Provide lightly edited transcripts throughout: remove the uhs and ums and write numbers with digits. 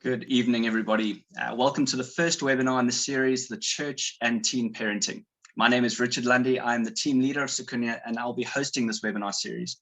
Good evening, everybody. Welcome to the first webinar in the series, The Church and Teen Parenting. My name is Richard Lundy. I'm the team leader of Sikunye, and I'll be hosting this webinar series.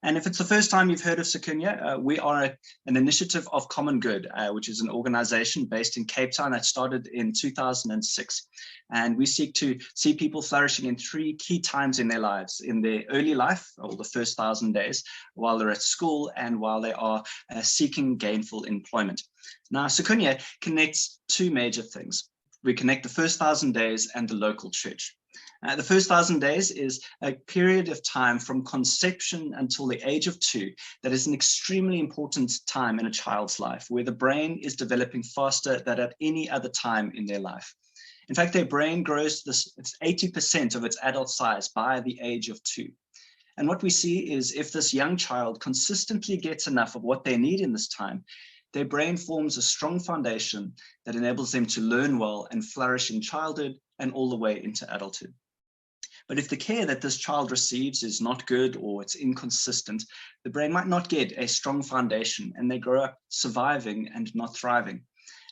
And if it's the first time you've heard of Sikunye, we are an initiative of common good, which is an organization based in Cape Town that started in 2006. And we seek to see people flourishing in three key times in their lives: in their early life, or the first 1,000 days, while they're at school, and while they are seeking gainful employment. Now, Sikunye connects two major things. We connect the first 1,000 days and the local church. The first 1,000 days is a period of time from conception until the age of 2 that is an extremely important time in a child's life, where the brain is developing faster than at any other time in their life. In fact, their brain grows to 80% of its adult size by the age of 2. And what we see is if this young child consistently gets enough of what they need in this time, their brain forms a strong foundation that enables them to learn well and flourish in childhood and all the way into adulthood. But if the care that this child receives is not good or it's inconsistent, the brain might not get a strong foundation and they grow up surviving and not thriving.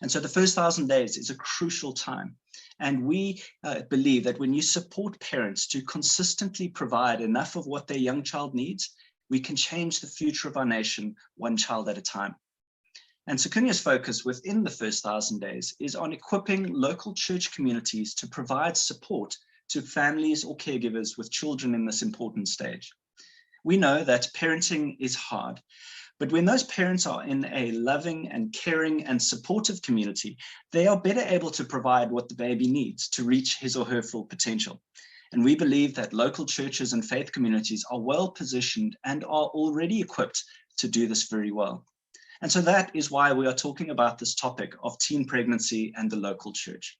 And so the first 1,000 days is a crucial time. And we believe that when you support parents to consistently provide enough of what their young child needs, we can change the future of our nation one child at a time. And Sikunye's focus within the first 1,000 days is on equipping local church communities to provide support to families or caregivers with children in this important stage. We know that parenting is hard, but when those parents are in a loving and caring and supportive community, they are better able to provide what the baby needs to reach his or her full potential. And we believe that local churches and faith communities are well positioned and are already equipped to do this very well. And so that is why we are talking about this topic of teen pregnancy and the local church.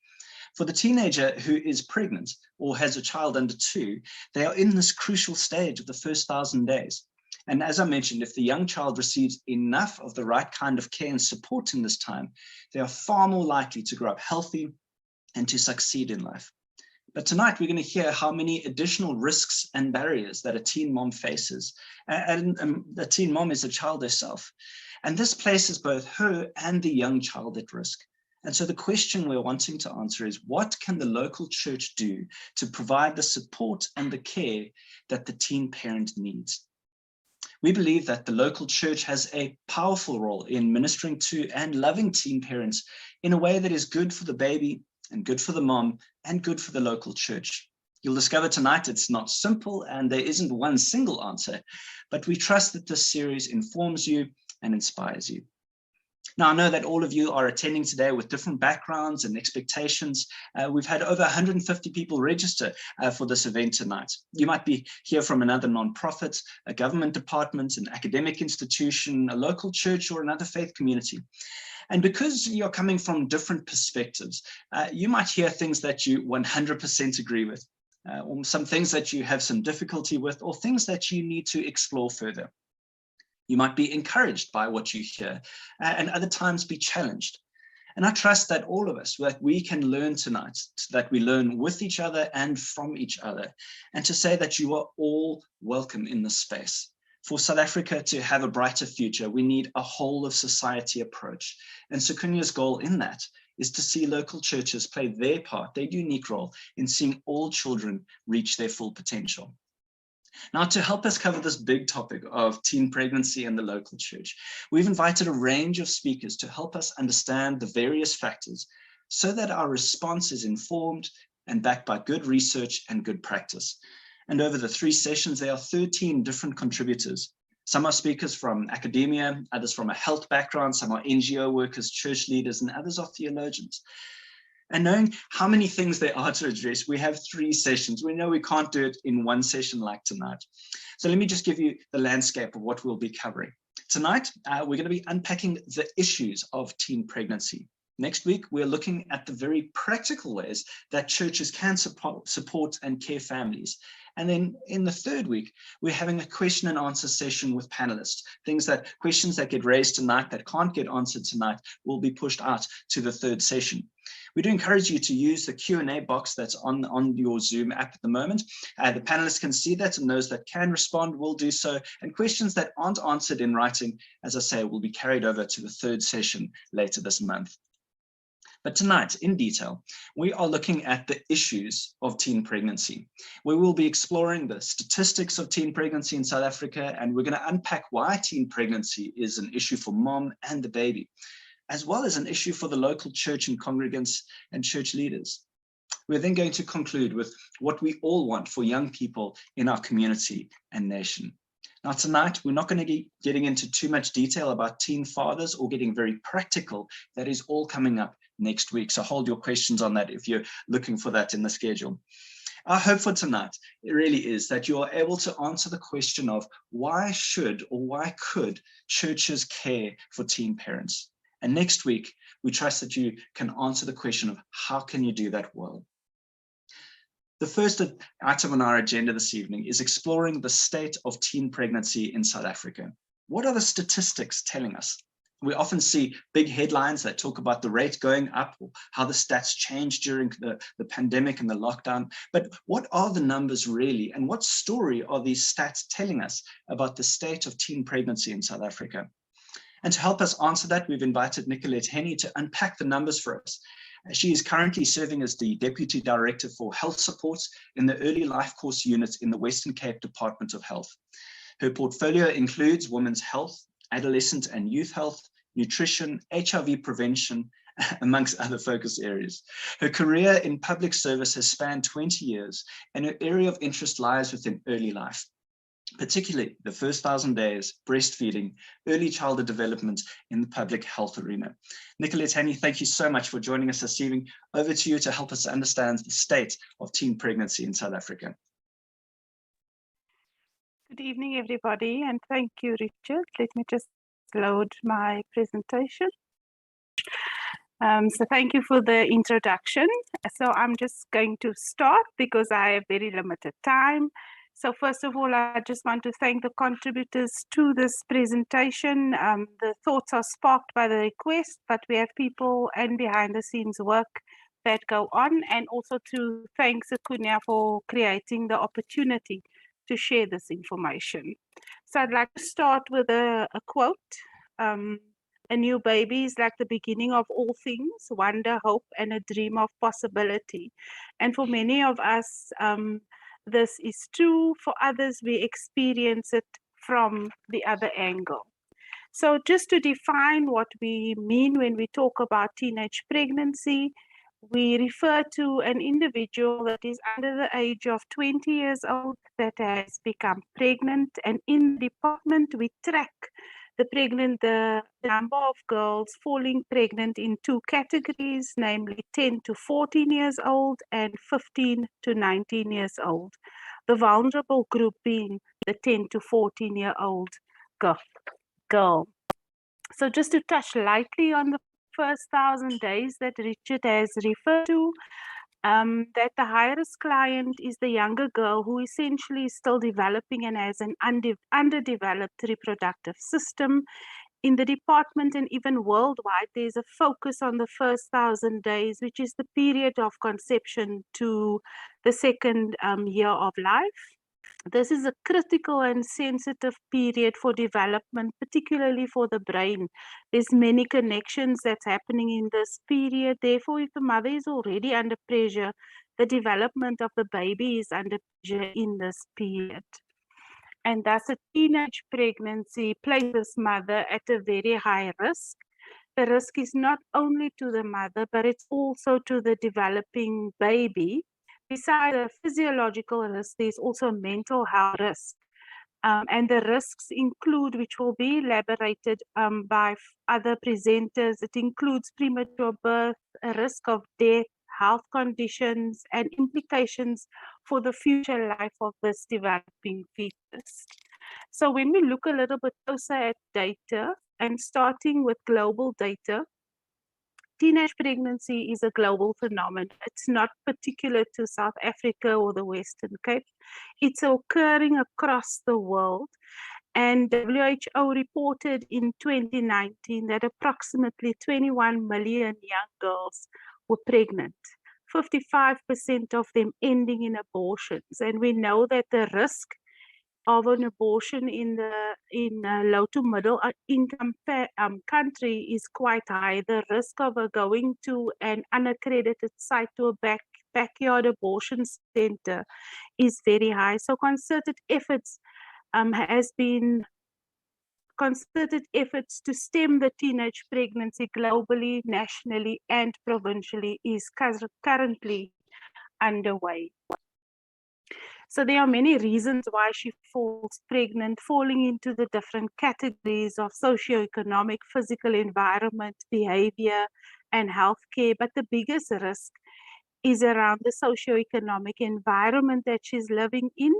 For the teenager who is pregnant or has a child under 2, they are in this crucial stage of the first 1,000 days. And as I mentioned, if the young child receives enough of the right kind of care and support in this time, they are far more likely to grow up healthy and to succeed in life. But tonight, we're going to hear how many additional risks and barriers that a teen mom faces. And the teen mom is a child herself. And this places both her and the young child at risk. And so the question we're wanting to answer is, what can the local church do to provide the support and the care that the teen parent needs? We believe that the local church has a powerful role in ministering to and loving teen parents in a way that is good for the baby and good for the mom and good for the local church. You'll discover tonight it's not simple and there isn't one single answer, but we trust that this series informs you and inspires you. Now, I know that all of you are attending today with different backgrounds and expectations. We've had over 150 people register for this event tonight. You might be here from another nonprofit, a government department, an academic institution, a local church, or another faith community. And because you're coming from different perspectives, you might hear things that you 100% agree with, or some things that you have some difficulty with, or things that you need to explore further. You might be encouraged by what you hear, and other times be challenged. And I trust that all of us, that we can learn tonight, that we learn with each other and from each other, and to say that you are all welcome in this space. For South Africa to have a brighter future, we need a whole of society approach. And Sikunye's goal in that is to see local churches play their part, their unique role in seeing all children reach their full potential. Now, to help us cover this big topic of teen pregnancy and the local church, we've invited a range of speakers to help us understand the various factors so that our response is informed and backed by good research and good practice. And over the 3 sessions, there are 13 different contributors. Some are speakers from academia, others from a health background, some are NGO workers, church leaders, and others are theologians. And knowing how many things there are to address, we have 3 sessions. We know we can't do it in one session like tonight. So let me just give you the landscape of what we'll be covering. Tonight, we're going to be unpacking the issues of teen pregnancy. Next week, we're looking at the very practical ways that churches can support and care families. And then in the third week, we're having a question and answer session with panelists. Questions that get raised tonight that can't get answered tonight will be pushed out to the third session. We do encourage you to use the Q&A box that's on your Zoom app at the moment. The panelists can see that, and those that can respond will do so. And questions that aren't answered in writing, as I say, will be carried over to the third session later this month. But tonight, in detail, we are looking at the issues of teen pregnancy. We will be exploring the statistics of teen pregnancy in South Africa, and we're going to unpack why teen pregnancy is an issue for mom and the baby, as well as an issue for the local church and congregants and church leaders. We're then going to conclude with what we all want for young people in our community and nation. Now, tonight, we're not going to be getting into too much detail about teen fathers or getting very practical. That is all coming up next week. So hold your questions on that if you're looking for that in the schedule. Our hope for tonight, it really is that you are able to answer the question of why should or why could churches care for teen parents? And next week, we trust that you can answer the question of how can you do that well? The first item on our agenda this evening is exploring the state of teen pregnancy in South Africa. What are the statistics telling us? We often see big headlines that talk about the rate going up or how the stats changed during the pandemic and the lockdown. But what are the numbers really? And what story are these stats telling us about the state of teen pregnancy in South Africa? And to help us answer that, we've invited Nicolette Henny to unpack the numbers for us. She is currently serving as the Deputy Director for Health Supports in the Early Life Course Unit in the Western Cape Department of Health. Her portfolio includes women's health, adolescent and youth health, nutrition, HIV prevention, amongst other focus areas. Her career in public service has spanned 20 years, and her area of interest lies within early life, particularly the first 1,000 days, breastfeeding, early childhood development in the public health arena. Nicolette Henny, thank you so much for joining us this evening. Over to you to help us understand the state of teen pregnancy in South Africa. Good evening, everybody, and thank you, Richard. Let me just load my presentation. So thank you for the introduction. So I'm just going to start because I have very limited time. So first of all, I just want to thank the contributors to this presentation. The thoughts are sparked by the request, but we have people and behind the scenes work that go on, and also to thank Sikunye for creating the opportunity to share this information. So I'd like to start with a quote. A new baby is like the beginning of all things, wonder, hope, and a dream of possibility. And for many of us, this is true. For others, we experience it from the other angle. So just to define what we mean when we talk about teenage pregnancy, we refer to an individual that is under the age of 20 years old that has become pregnant, and in the department we track the number of girls falling pregnant in two categories, namely 10 to 14 years old and 15 to 19 years old. The vulnerable group being the 10 to 14-year-old girl. So just to touch lightly on the first 1,000 days that Richard has referred to, that the high-risk client is the younger girl who essentially is still developing and has an underdeveloped reproductive system. In the department and even worldwide, there's a focus on the first 1,000 days, which is the period of conception to the second year of life. This is a critical and sensitive period for development, particularly for the brain. There's many connections that's happening in this period. Therefore, if the mother is already under pressure, the development of the baby is under pressure in this period. And thus a teenage pregnancy places mother at a very high risk. The risk is not only to the mother, but it's also to the developing baby. Besides the physiological risk, there's also mental health risk. And the risks include, which will be elaborated by other presenters, it includes premature birth, a risk of death, health conditions, and implications for the future life of this developing fetus. So when we look a little bit closer at data, and starting with global data, teenage pregnancy is a global phenomenon. It's not particular to South Africa or the Western Cape. It's occurring across the world. And WHO reported in 2019 that approximately 21 million young girls were pregnant, 55% of them ending in abortions. And we know that the risk of an abortion in a low to middle income country is quite high. The risk of going to an unaccredited site, to a backyard abortion center, is very high. So concerted efforts to stem the teenage pregnancy globally, nationally, and provincially is currently underway. So there are many reasons why she falls pregnant, falling into the different categories of socioeconomic, physical environment, behavior, and healthcare. But the biggest risk is around the socioeconomic environment that she's living in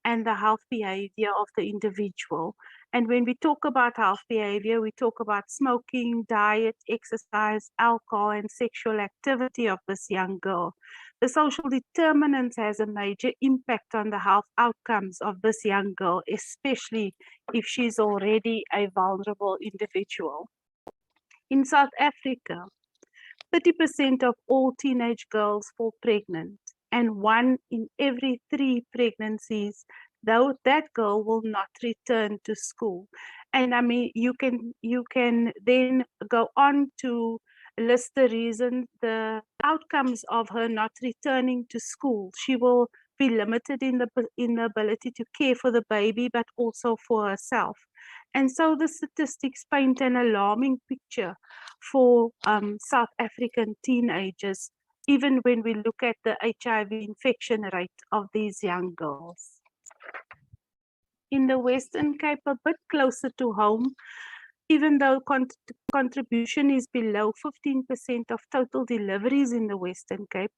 and the health behavior of the individual. And when we talk about health behavior, we talk about smoking, diet, exercise, alcohol, and sexual activity of this young girl. The social determinants has a major impact on the health outcomes of this young girl, especially if she's already a vulnerable individual. In South Africa, 30% of all teenage girls fall pregnant, and 1 in every 3 pregnancies, though that girl will not return to school. And I mean, you can then go on to list the reasons, the outcomes of her not returning to school. She will be limited in the ability to care for the baby, but also for herself. And so the statistics paint an alarming picture for South African teenagers, even when we look at the HIV infection rate of these young girls. In the Western Cape, a bit closer to home, even though contribution is below 15% of total deliveries in the Western Cape,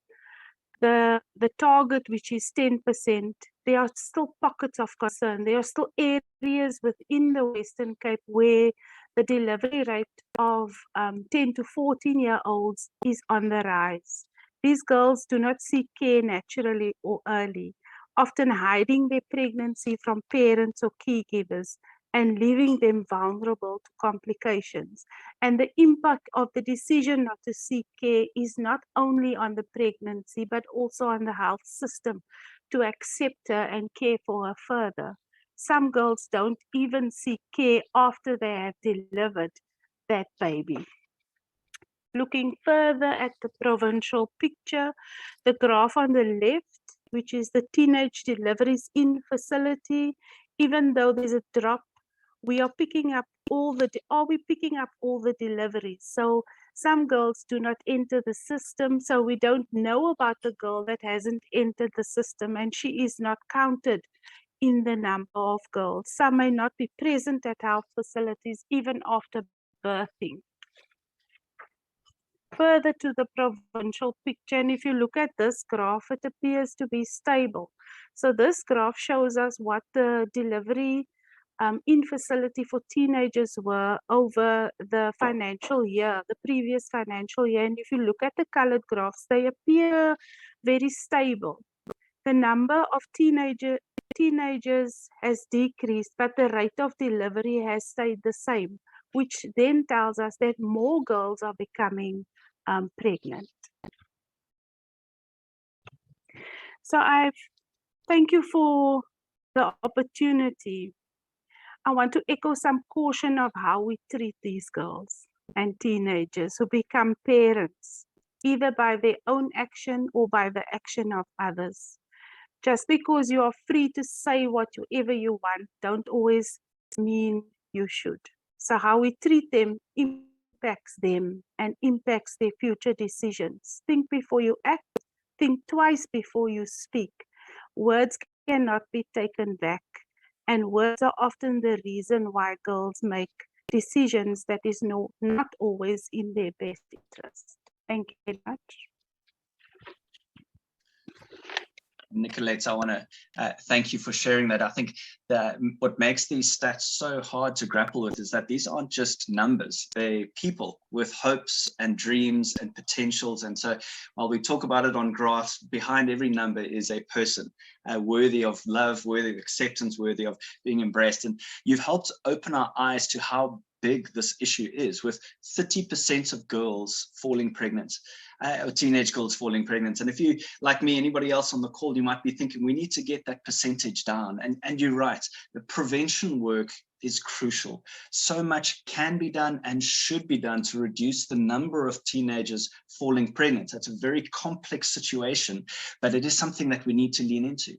the target, which is 10%, there are still pockets of concern. There are still areas within the Western Cape where the delivery rate of 10 to 14-year-olds is on the rise. These girls do not seek care naturally or early, often hiding their pregnancy from parents or caregivers and leaving them vulnerable to complications. And the impact of the decision not to seek care is not only on the pregnancy, but also on the health system to accept her and care for her further. Some girls don't even seek care after they have delivered that baby. Looking further at the provincial picture, the graph on the left, which is the teenage deliveries in facility, even though there's a drop, we are picking up are we picking up all the deliveries? So some girls do not enter the system, so we don't know about the girl that hasn't entered the system, and she is not counted in the number of girls. Some may not be present at health facilities even after birthing. Further to the provincial picture, and if you look at this graph, it appears to be stable. So this graph shows us what the delivery in facility for teenagers were over the financial year, the previous financial year. And if you look at the colored graphs, they appear very stable. The number of teenagers has decreased, but the rate of delivery has stayed the same, which then tells us that more girls are becoming pregnant. So thank you for the opportunity. I want to echo some caution of how we treat these girls and teenagers who become parents, either by their own action or by the action of others. Just because you are free to say whatever you want, don't always mean you should. So how we treat them impacts them and impacts their future decisions. Think before you act, think twice before you speak. Words cannot be taken back, and words are often the reason why girls make decisions that is not always in their best interest. Thank you very much. Nicolette, I want to thank you for sharing that. I think that what makes these stats so hard to grapple with is that these aren't just numbers. They're people with hopes and dreams and potentials. And so while we talk about it on graphs, behind every number is a person worthy of love, worthy of acceptance, worthy of being embraced. And you've helped open our eyes to how big this issue is, with 30% of girls falling pregnant. Or teenage girls falling pregnant. And if you, like me, anybody else on the call, you might be thinking, we need to get that percentage down. And you're right, the prevention work is crucial. So much can be done and should be done to reduce the number of teenagers falling pregnant. That's a very complex situation, but it is something that we need to lean into.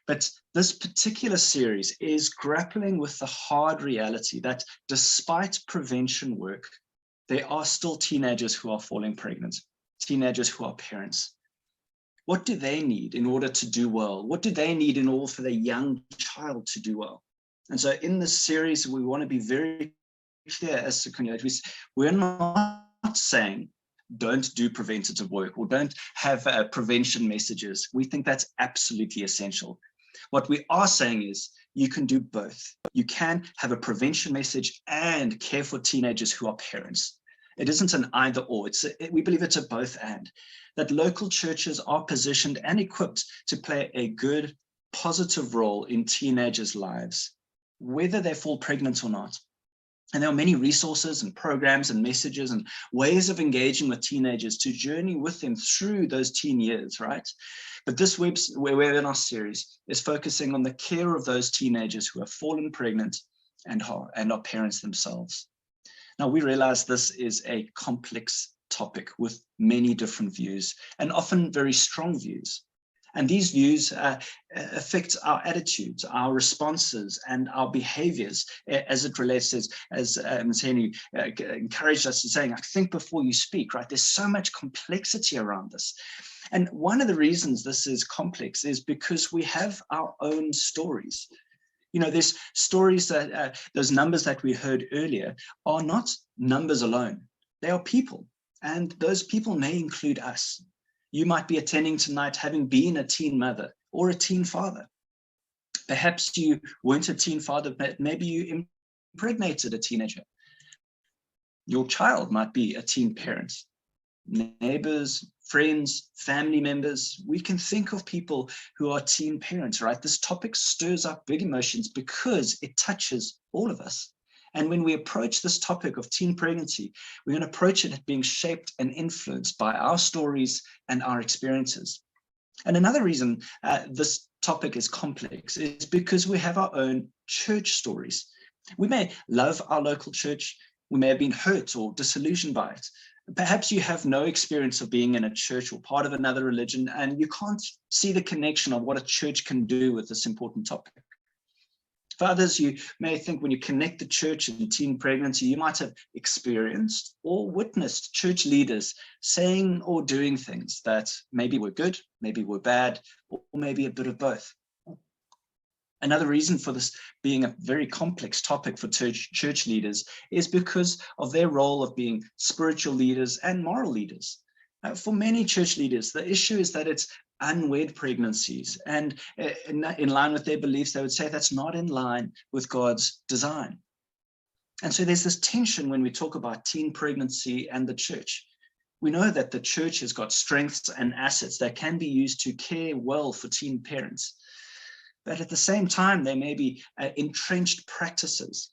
But this particular series is grappling with the hard reality that despite prevention work, there are still teenagers who are falling pregnant. Teenagers who are parents. What do they need in order to do well? What do they need in order for their young child to do well? And so in this series, we want to be very clear as Sikunye, we're not saying don't do preventative work or don't have prevention messages. We think that's absolutely essential. What we are saying is you can do both. You can have a prevention message and care for teenagers who are parents. It isn't an either or. We believe it's a both and. That local churches are positioned and equipped to play a good, positive role in teenagers' lives, whether they fall pregnant or not. And there are many resources and programs and messages and ways of engaging with teenagers to journey with them through those teen years, right? But this webinar series is focusing on the care of those teenagers who have fallen pregnant and are parents themselves. Now, we realize this is a complex topic with many different views and often very strong views. And these views affect our attitudes, our responses, and our behaviors as it relates, as Ms. Henry encouraged us to saying, I think before you speak, right? There's so much complexity around this. And one of the reasons this is complex is because we have our own stories. You know, there's stories that those numbers that we heard earlier are not numbers alone. They are people, and those people may include us. You might be attending tonight having been a teen mother or a teen father. Perhaps you weren't a teen father, but maybe you impregnated a teenager. Your child might be a teen parent. Neighbors, friends, family members, we can think of people who are teen parents, right? This topic stirs up big emotions because it touches all of us. And when we approach this topic of teen pregnancy, we're going to approach it as being shaped and influenced by our stories and our experiences. And another reason this topic is complex is because we have our own church stories. We may love our local church. We may have been hurt or disillusioned by it. Perhaps you have no experience of being in a church or part of another religion, and you can't see the connection of what a church can do with this important topic. For others, you may think when you connect the church and teen pregnancy, you might have experienced or witnessed church leaders saying or doing things that maybe were good, maybe were bad, or maybe a bit of both. Another reason for this being a very complex topic for church leaders is because of their role of being spiritual leaders and moral leaders. For many church leaders, the issue is that it's unwed pregnancies, and in line with their beliefs, they would say that's not in line with God's design. And so there's this tension when we talk about teen pregnancy and the church. We know that the church has got strengths and assets that can be used to care well for teen parents. But at the same time, there may be entrenched practices,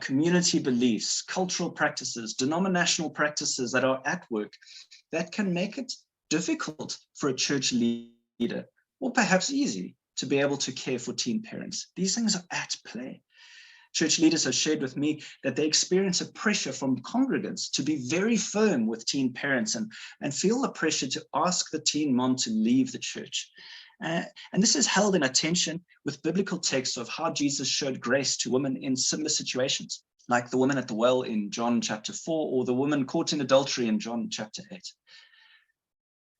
community beliefs, cultural practices, denominational practices that are at work that can make it difficult for a church leader, or perhaps easy, to be able to care for teen parents. These things are at play. Church leaders have shared with me that they experience a pressure from congregants to be very firm with teen parents and feel the pressure to ask the teen mom to leave the church. And this is held in attention with biblical texts of how Jesus showed grace to women in similar situations, like the woman at the well in John chapter 4, or the woman caught in adultery in John chapter 8.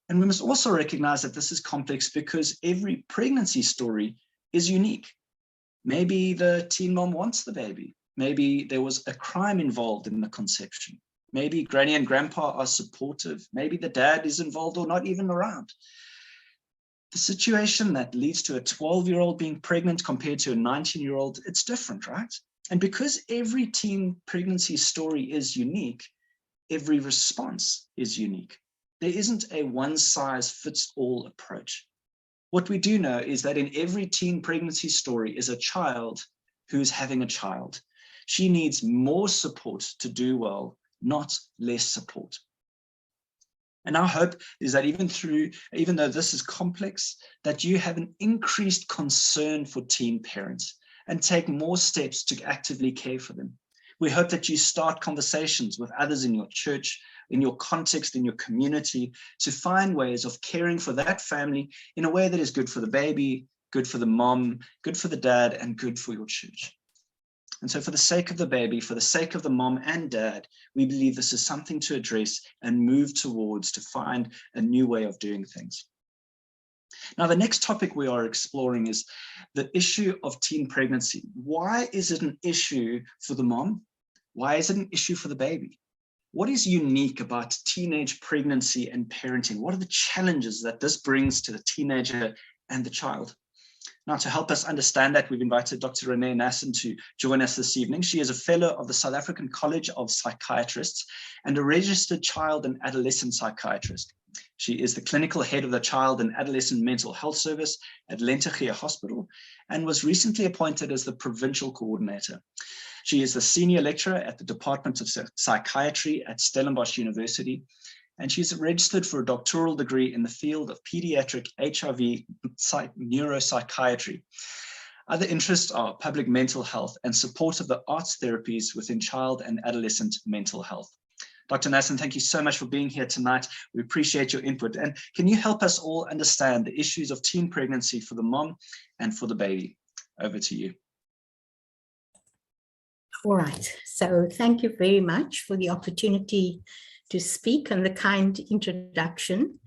And we must also recognize that this is complex because every pregnancy story is unique. Maybe the teen mom wants the baby. Maybe there was a crime involved in the conception. Maybe granny and grandpa are supportive. Maybe the dad is involved or not even around. The situation that leads to a 12-year-old being pregnant compared to a 19-year-old, it's different, right? And because every teen pregnancy story is unique, every response is unique. There isn't a one-size-fits-all approach. What we do know is that in every teen pregnancy story is a child who's having a child. She needs more support to do well, not less support. And our hope is that even though this is complex, that you have an increased concern for teen parents and take more steps to actively care for them. We hope that you start conversations with others in your church, in your context, in your community, to find ways of caring for that family in a way that is good for the baby, good for the mom, good for the dad, and good for your church. And so for the sake of the baby, for the sake of the mom and dad, we believe this is something to address and move towards to find a new way of doing things. Now, the next topic we are exploring is the issue of teen pregnancy. Why is it an issue for the mom? Why is it an issue for the baby? What is unique about teenage pregnancy and parenting? What are the challenges that this brings to the teenager and the child? Now, to help us understand that, we've invited Dr. Renee Nassen to join us this evening. She is a fellow of the South African College of Psychiatrists and a registered child and adolescent psychiatrist. She is the clinical head of the Child and Adolescent Mental Health Service at Lentegeur Hospital and was recently appointed as the provincial coordinator. She is the senior lecturer at the Department of Psychiatry at Stellenbosch University, and she's registered for a doctoral degree in the field of pediatric HIV neuropsychiatry. Other interests are public mental health and support of the arts therapies within child and adolescent mental health. Dr. Nassen, thank you so much for being here tonight. We appreciate your input. And can you help us all understand the issues of teen pregnancy for the mom and for the baby? Over to you. All right. So thank you very much for the opportunity to speak and the kind introduction.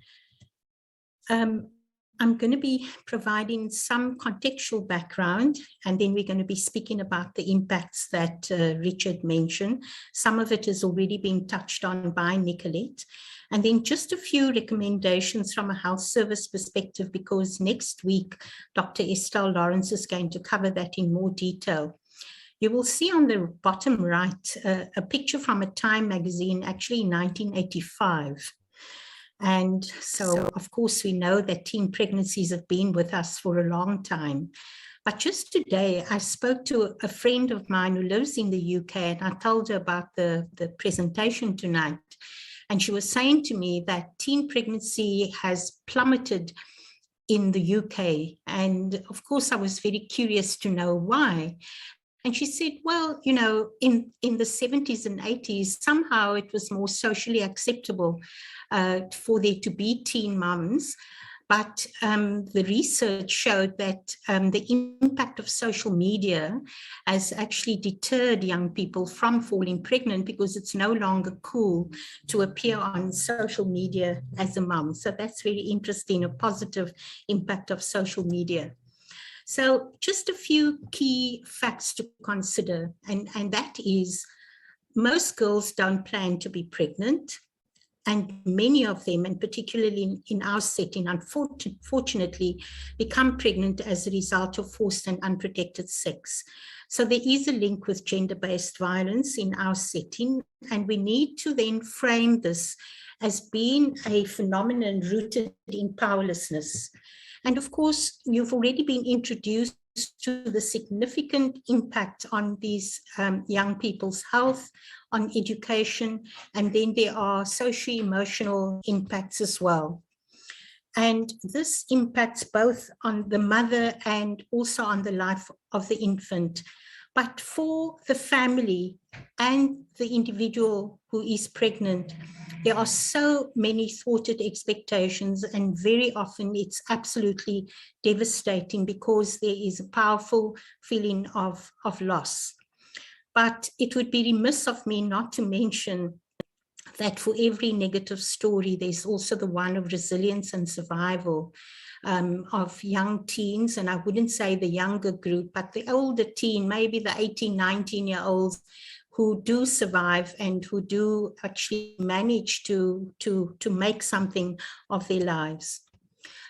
I'm going to be providing some contextual background, and then we're going to be speaking about the impacts that Richard mentioned. Some of it has already been touched on by Nicolette. And then just a few recommendations from a health service perspective, because next week, Dr. Estelle Lawrence is going to cover that in more detail. You will see on the bottom right a picture from a Time magazine, actually in 1985. And so, of course, we know that teen pregnancies have been with us for a long time. But just today, I spoke to a friend of mine who lives in the UK, and I told her about the presentation tonight. And she was saying to me that teen pregnancy has plummeted in the UK. And of course, I was very curious to know why. And she said, well, you know, in the 70s and 80s, somehow it was more socially acceptable for there to be teen mums. But the research showed that the impact of social media has actually deterred young people from falling pregnant because it's no longer cool to appear on social media as a mum. So that's very interesting, a positive impact of social media. So just a few key facts to consider, and that is most girls don't plan to be pregnant, and many of them, and particularly in our setting, unfortunately, become pregnant as a result of forced and unprotected sex. So there is a link with gender-based violence in our setting, and we need to then frame this as being a phenomenon rooted in powerlessness. And of course, you've already been introduced to the significant impact on these young people's health, on education, and then there are socio-emotional impacts as well. And this impacts both on the mother and also on the life of the infant. But for the family and the individual who is pregnant, there are so many thwarted expectations, and very often it's absolutely devastating because there is a powerful feeling of loss. But it would be remiss of me not to mention that for every negative story, there's also the one of resilience and survival of young teens. And I wouldn't say the younger group, but the older teen, maybe the 18, 19-year-olds, who do survive and who do actually manage to make something of their lives.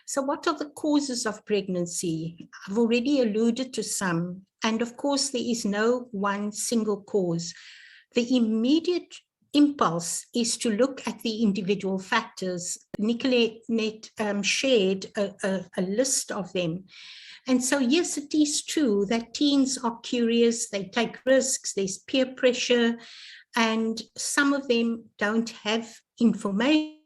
So what are the causes of pregnancy? I've already alluded to some, and of course there is no one single cause. The immediate impulse is to look at the individual factors. Nicolette shared a list of them. And so, yes, it is true that teens are curious, they take risks, there's peer pressure, and some of them don't have information.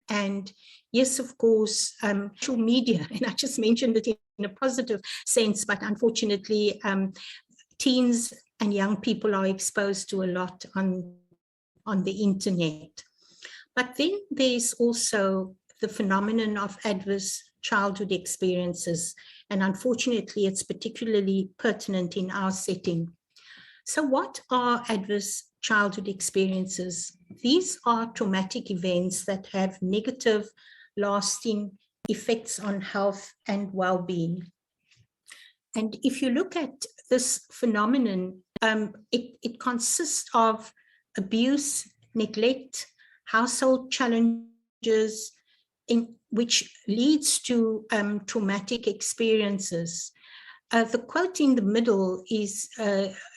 And yes, of course, social media, and I just mentioned it in a positive sense, but unfortunately, teens and young people are exposed to a lot on the internet. But then there's also the phenomenon of adverse childhood experiences, and unfortunately, it's particularly pertinent in our setting. So what are adverse childhood experiences? These are traumatic events that have negative, lasting effects on health and well-being. And if you look at this phenomenon, it consists of abuse, neglect, household challenges, which leads to traumatic experiences. The quote in the middle is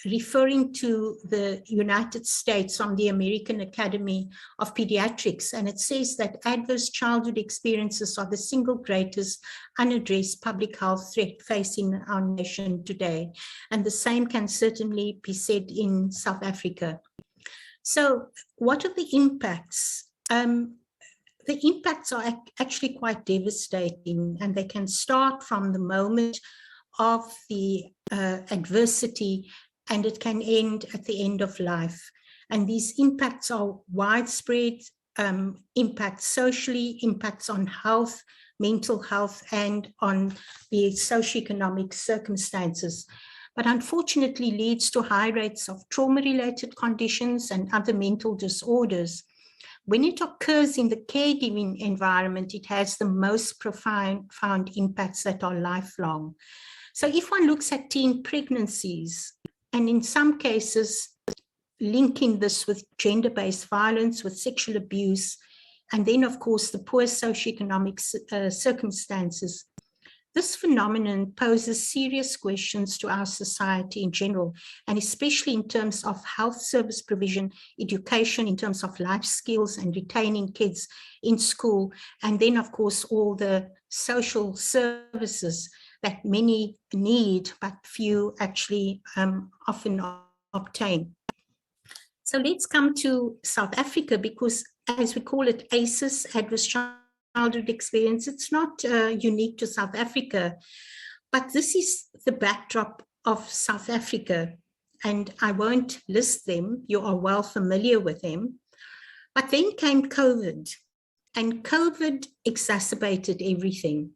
referring to the United States from the American Academy of Pediatrics, and it says that adverse childhood experiences are the single greatest unaddressed public health threat facing our nation today. And the same can certainly be said in South Africa. So what are the impacts? The impacts are actually quite devastating, and they can start from the moment of the adversity, and it can end at the end of life. And these impacts are widespread, impacts socially, impacts on health, mental health, and on the socioeconomic circumstances. But unfortunately leads to high rates of trauma-related conditions and other mental disorders. When it occurs in the caregiving environment, it has the most profound impacts that are lifelong. So if one looks at teen pregnancies, and in some cases, linking this with gender-based violence, with sexual abuse, and then, of course, the poor socioeconomic circumstances, this phenomenon poses serious questions to our society in general, and especially in terms of health service provision, education, in terms of life skills and retaining kids in school, and then, of course, all the social services that many need, but few actually often obtain. So let's come to South Africa, because as we call it ACEs, Adverse Childhood Experience, it's not unique to South Africa, but this is the backdrop of South Africa, and I won't list them, you are well familiar with them. But then came COVID, and COVID exacerbated everything.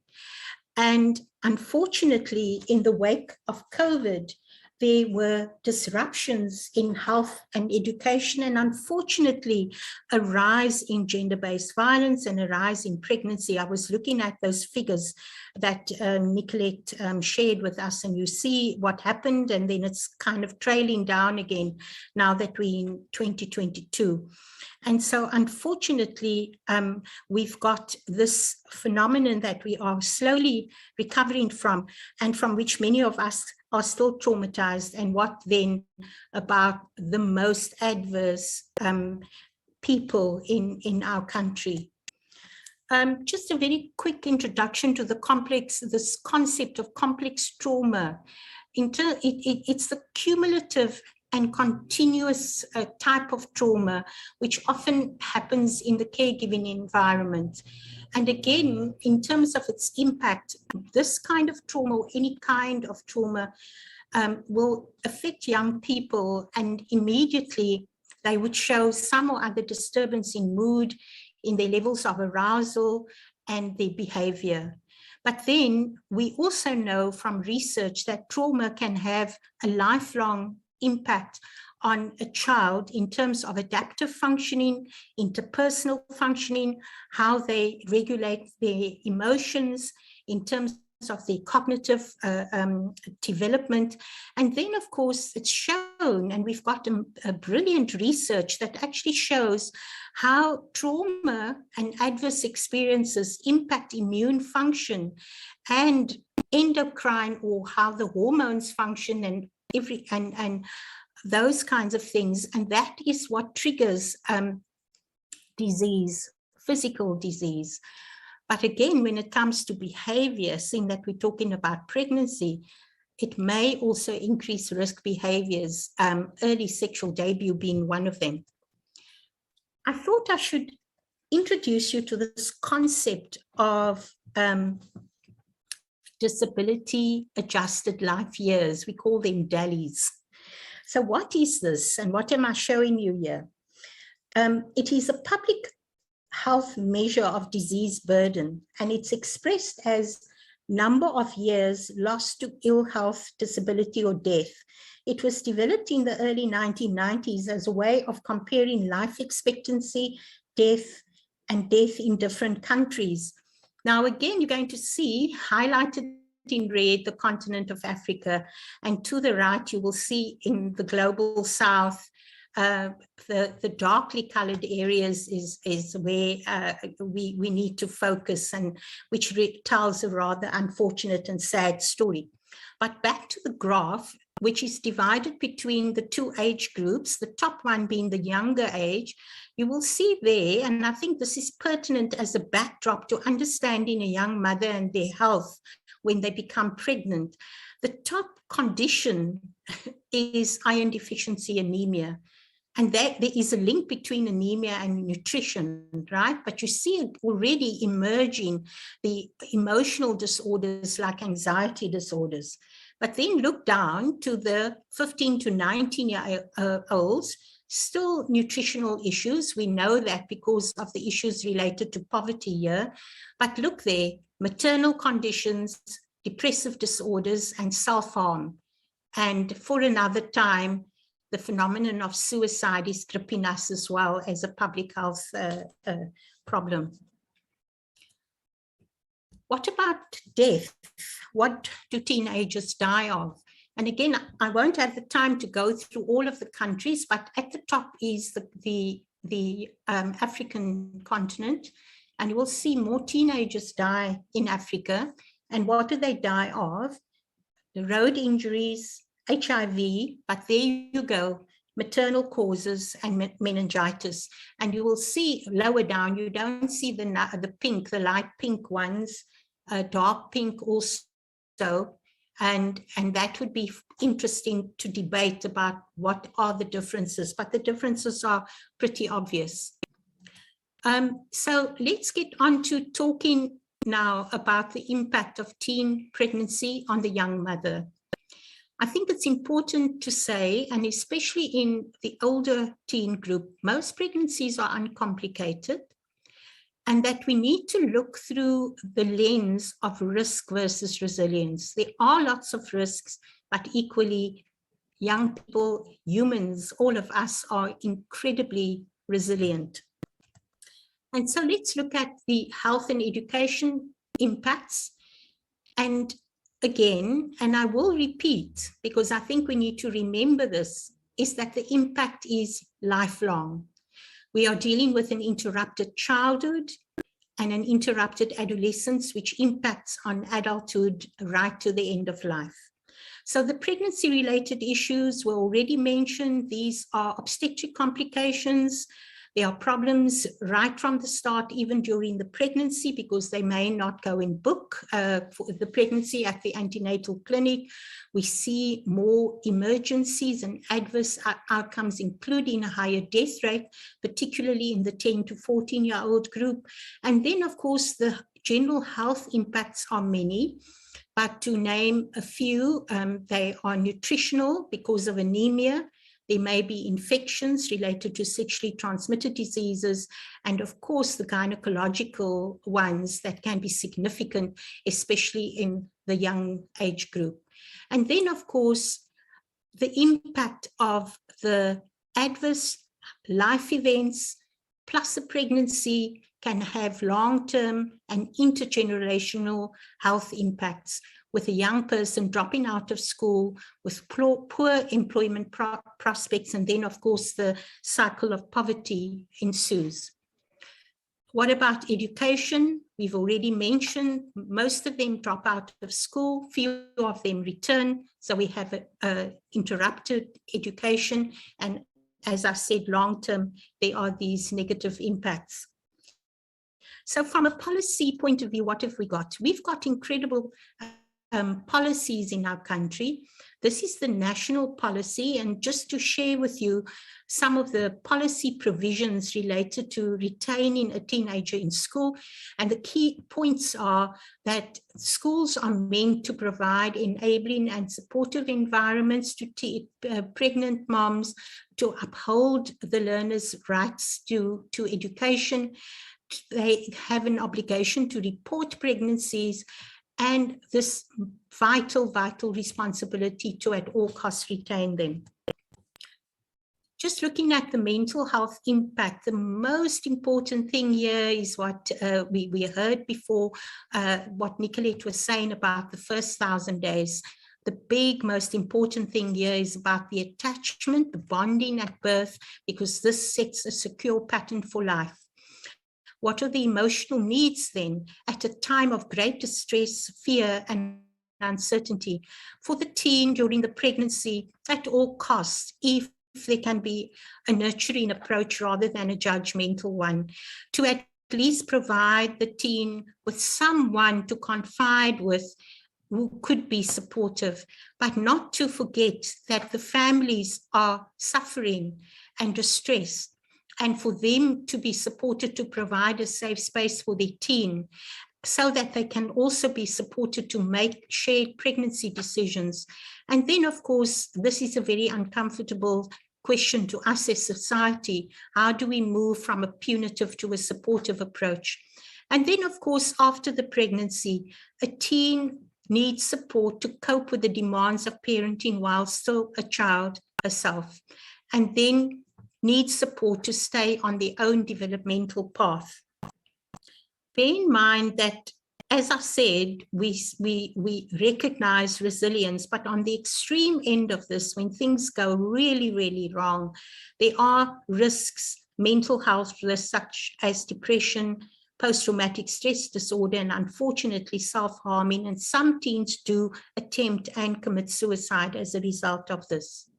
And unfortunately, in the wake of COVID, there were disruptions in health and education, and unfortunately, a rise in gender-based violence and a rise in pregnancy. I was looking at those figures that Nicolette shared with us, and you see what happened, and then it's kind of trailing down again now that we're in 2022. And so unfortunately, we've got this phenomenon that we are slowly recovering from, and from which many of us are still traumatized. And what then about the most adverse people in our country? Just a very quick introduction to this concept of complex trauma. It's the cumulative and continuous type of trauma, which often happens in the caregiving environment. And again, in terms of its impact, this kind of trauma, or any kind of trauma, will affect young people, and immediately they would show some or other disturbance in mood, in their levels of arousal and their behavior. But then we also know from research that trauma can have a lifelong impact on a child in terms of adaptive functioning, interpersonal functioning, how they regulate their emotions, in terms of their cognitive development. And then, of course, it's shown, and we've got a brilliant research that actually shows how trauma and adverse experiences impact immune function and endocrine, or how the hormones function, and and those kinds of things. And that is what triggers disease, physical disease. But again, when it comes to behavior, seeing that we're talking about pregnancy, it may also increase risk behaviors, early sexual debut being one of them. I thought I should introduce you to this concept of disability adjusted life years. We call them DALYs. So what is this, and what am I showing you here? It is a public health measure of disease burden, and it's expressed as number of years lost to ill health, disability, or death. It was developed in the early 1990s as a way of comparing life expectancy, death, and death in different countries. Now, again, you're going to see highlighted in red the continent of Africa, and to the right, you will see in the global south, the darkly colored areas is where we need to focus, and which tells a rather unfortunate and sad story. But back to the graph, which is divided between the two age groups, the top one being the younger age, you will see there, and I think this is pertinent as a backdrop to understanding a young mother and their health when they become pregnant. The top condition is iron deficiency anemia. And that there is a link between anemia and nutrition, right? But you see already emerging the emotional disorders like anxiety disorders. But then look down to the 15 to 19-year-olds, still nutritional issues. We know that because of the issues related to poverty here. But look there, maternal conditions, depressive disorders, and self-harm. And for another time, the phenomenon of suicide is gripping us as well as a public health problem. What about death? What do teenagers die of? And again, I won't have the time to go through all of the countries, but at the top is the African continent, and you will see more teenagers die in Africa. And what do they die of? The road injuries, HIV, but there you go, maternal causes and meningitis. And you will see lower down, you don't see the pink, the light pink ones, dark pink also. And that would be interesting to debate about what are the differences, but the differences are pretty obvious. So let's get on to talking now about the impact of teen pregnancy on the young mother. I think it's important to say, and especially in the older teen group, most pregnancies are uncomplicated, and that we need to look through the lens of risk versus resilience. There are lots of risks, but equally young people, humans, all of us are incredibly resilient. And so let's look at the health and education impacts. And again, and I will repeat, because I think we need to remember this, is that the impact is lifelong. We are dealing with an interrupted childhood and an interrupted adolescence, which impacts on adulthood right to the end of life. So the pregnancy-related issues were already mentioned. These are obstetric complications. There are problems right from the start, even during the pregnancy, because they may not go in book for the pregnancy at the antenatal clinic. We see more emergencies and adverse outcomes, including a higher death rate, particularly in the 10 to 14-year-old group. And then, of course, the general health impacts are many. But to name a few, they are nutritional because of anemia. There may be infections related to sexually transmitted diseases, and of course the gynecological ones that can be significant, especially in the young age group. And then of course, the impact of the adverse life events plus a pregnancy can have long-term and intergenerational health impacts, with a young person dropping out of school with poor employment prospects, and then, of course, the cycle of poverty ensues. What about education? We've already mentioned most of them drop out of school, few of them return, so we have interrupted education, and as I said, long-term, there are these negative impacts. So from a policy point of view, what have we got? We've got incredible policies in our country. This is the national policy, and just to share with you some of the policy provisions related to retaining a teenager in school. And the key points are that schools are meant to provide enabling and supportive environments to pregnant moms, to uphold the learners' rights to education. They have an obligation to report pregnancies, and this vital responsibility to at all costs retain them. Just looking at the mental health impact, the most important thing here is what we heard before, what Nicolette was saying about the first 1,000 days. The big, most important thing here is about the attachment, the bonding at birth, because this sets a secure pattern for life. What are the emotional needs then at a time of great distress, fear, and uncertainty for the teen during the pregnancy at all costs, if there can be a nurturing approach rather than a judgmental one, to at least provide the teen with someone to confide with who could be supportive, but not to forget that the families are suffering and distressed, and for them to be supported to provide a safe space for their teen, so that they can also be supported to make shared pregnancy decisions. And then, of course, this is a very uncomfortable question to us as society. How do we move from a punitive to a supportive approach? And then, of course, after the pregnancy, a teen needs support to cope with the demands of parenting while still a child herself, and then needs support to stay on their own developmental path. Bear in mind that, as I said, we recognize resilience, but on the extreme end of this, when things go really wrong, there are risks, mental health risks such as depression, post-traumatic stress disorder, and unfortunately self-harming, and some teens do attempt and commit suicide as a result of this.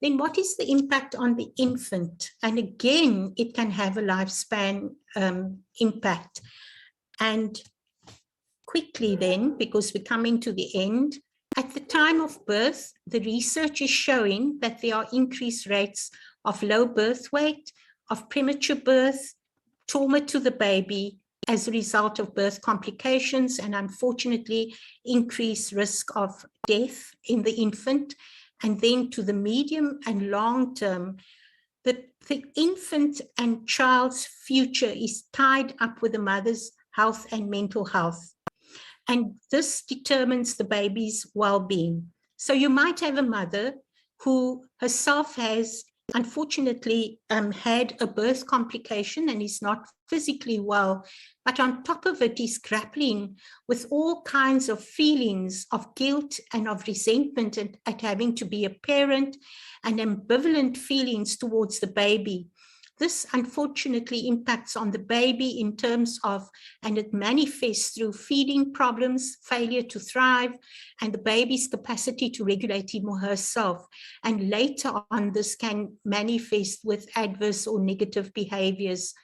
Then what is the impact on the infant? And again, it can have a lifespan impact. And quickly then, because we're coming to the end, at the time of birth, the research is showing that there are increased rates of low birth weight, of premature birth, trauma to the baby as a result of birth complications, and unfortunately, increased risk of death in the infant. And then to the medium and long term, the infant and child's future is tied up with the mother's health and mental health. And this determines the baby's well-being. So you might have a mother who herself has unfortunately had a birth complication and is not physically well, but on top of it is grappling with all kinds of feelings of guilt and of resentment at having to be a parent, and ambivalent feelings towards the baby. This unfortunately impacts on the baby in terms of, and it manifests through feeding problems, failure to thrive, and the baby's capacity to regulate him or herself. And later on, this can manifest with adverse or negative behaviors.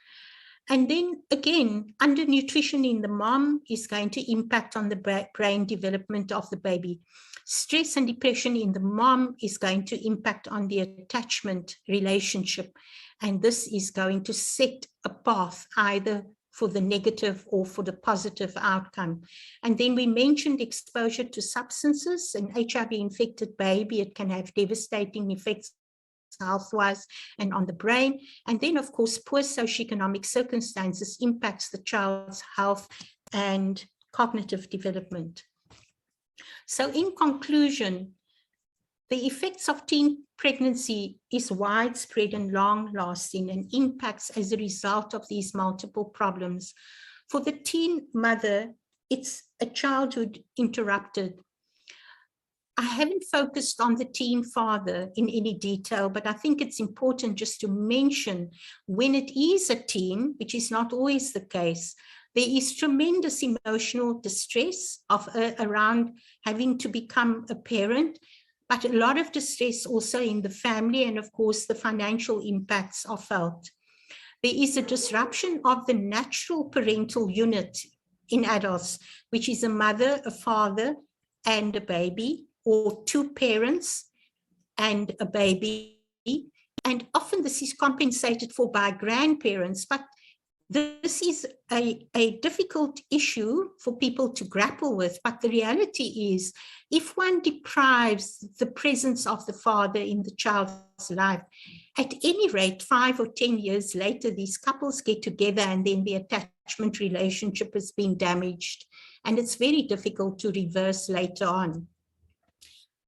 And then again, undernutrition in the mom is going to impact on the brain development of the baby. Stress and depression in the mom is going to impact on the attachment relationship. And this is going to set a path either for the negative or for the positive outcome. And then we mentioned exposure to substances. An HIV-infected baby, it can have devastating effects health-wise and on the brain. And then, of course, poor socioeconomic circumstances impacts the child's health and cognitive development. So in conclusion, The effects of teen pregnancy is widespread and long-lasting and impacts as a result of these multiple problems. For the teen mother, it's a childhood interrupted. I haven't focused on the teen father in any detail, but I think it's important just to mention when it is a teen, which is not always the case, there is tremendous emotional distress around having to become a parent, but a lot of distress also in the family, and of course the financial impacts are felt. There is a disruption of the natural parental unit in adults, which is a mother, a father, and a baby, or two parents and a baby. And often this is compensated for by grandparents, but this is a difficult issue for people to grapple with. But the reality is, if one deprives the presence of the father in the child's life, at any rate, 5 or 10 years later, these couples get together and then the attachment relationship has been damaged. And it's very difficult to reverse later on.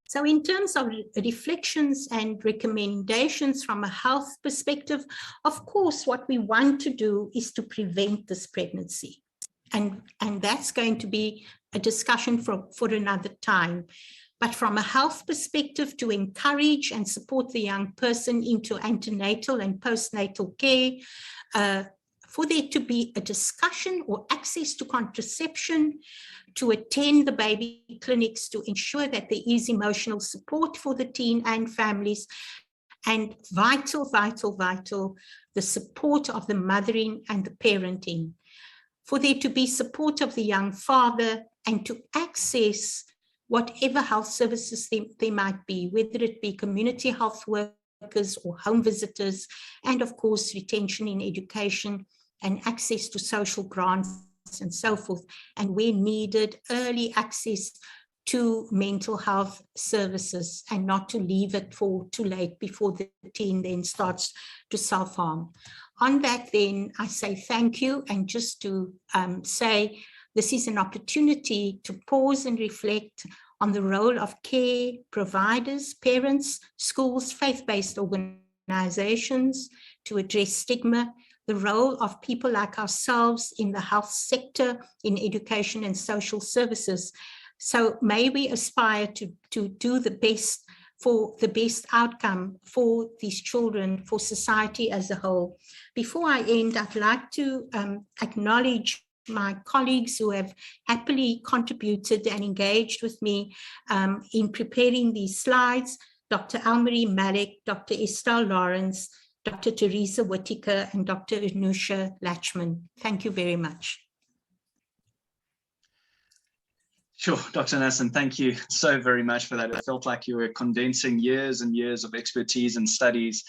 So in terms of reflections and recommendations from a health perspective, of course, what we want to do is to prevent this pregnancy. And that's going to be a discussion for another time. But from a health perspective, to encourage and support the young person into antenatal and postnatal care, for there to be a discussion or access to contraception, to attend the baby clinics, to ensure that there is emotional support for the teen and families, and vital, the support of the mothering and the parenting. For there to be support of the young father and to access whatever health services there might be, whether it be community health workers or home visitors, and of course, retention in education and access to social grants and so forth, and where needed, early access to mental health services, and not to leave it for too late before the teen then starts to self-harm. On that then, I say thank you, and just to say this is an opportunity to pause and reflect on the role of care providers, parents, schools, faith-based organizations to address stigma, the role of people like ourselves in the health sector, in education and social services. So may we aspire to do the best for the best outcome for these children, for society as a whole. Before I end, I'd like to acknowledge my colleagues who have happily contributed and engaged with me in preparing these slides, Dr. Almarie Malik, Dr. Estelle Lawrence, Dr. Teresa Whittaker, and Dr. Anusha Lachman. Thank you very much. Sure, Dr. Nassan, thank you so very much for that. It felt like you were condensing years and years of expertise and studies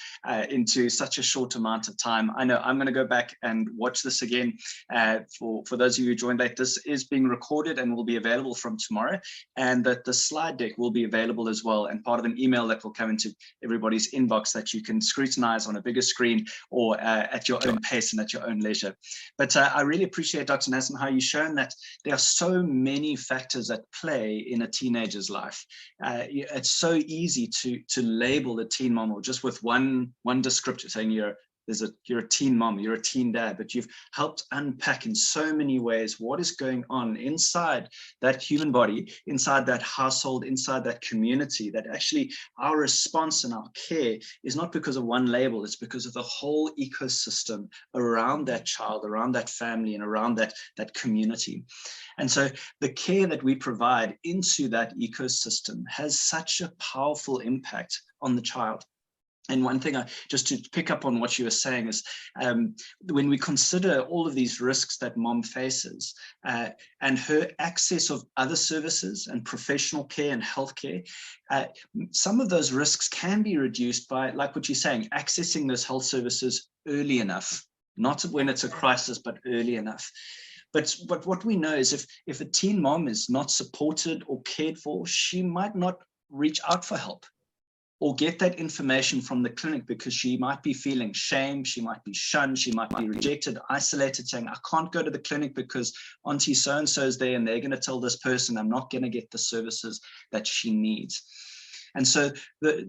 into such a short amount of time. I know I'm going to go back and watch this again. For those of you who joined late, this is being recorded and will be available from tomorrow, and that the slide deck will be available as well, and part of an email that will come into everybody's inbox that you can scrutinize on a bigger screen or at your own pace and at your own leisure. But I really appreciate, Dr. Nassan, how you've shown that there are so many factors at play in a teenager's life. It's so easy to label a teen mom or just with one descriptor, saying you're a teen mom, you're a teen dad, but you've helped unpack in so many ways what is going on inside that human body, inside that household, inside that community, that actually our response and our care is not because of one label, it's because of the whole ecosystem around that child, around that family, and around that community. And so the care that we provide into that ecosystem has such a powerful impact on the child. And one thing, just to pick up on what you were saying, is when we consider all of these risks that mom faces and her access of other services and professional care and healthcare, some of those risks can be reduced by, like what you're saying, accessing those health services early enough, not when it's a crisis, but early enough. But what we know is if a teen mom is not supported or cared for, she might not reach out for help or get that information from the clinic because she might be feeling shame, she might be shunned, she might be rejected, isolated, saying, I can't go to the clinic because Auntie so-and-so is there and they're going to tell this person I'm not going to get the services that she needs. And so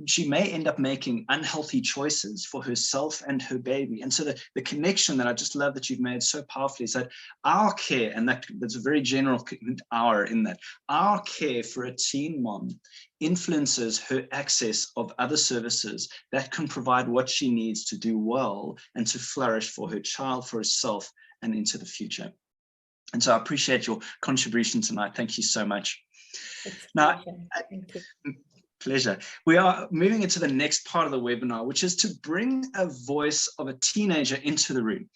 she may end up making unhealthy choices for herself and her baby. And so the connection that I just love that you've made so powerfully is that our care, and that's a very general our in that, our care for a teen mom influences her access of other services that can provide what she needs to do well and to flourish for her child, for herself, and into the future. And so I appreciate your contribution tonight. Thank you so much. It's Now, thank you. Pleasure. We are moving into the next part of the webinar, which is to bring a voice of a teenager into the room.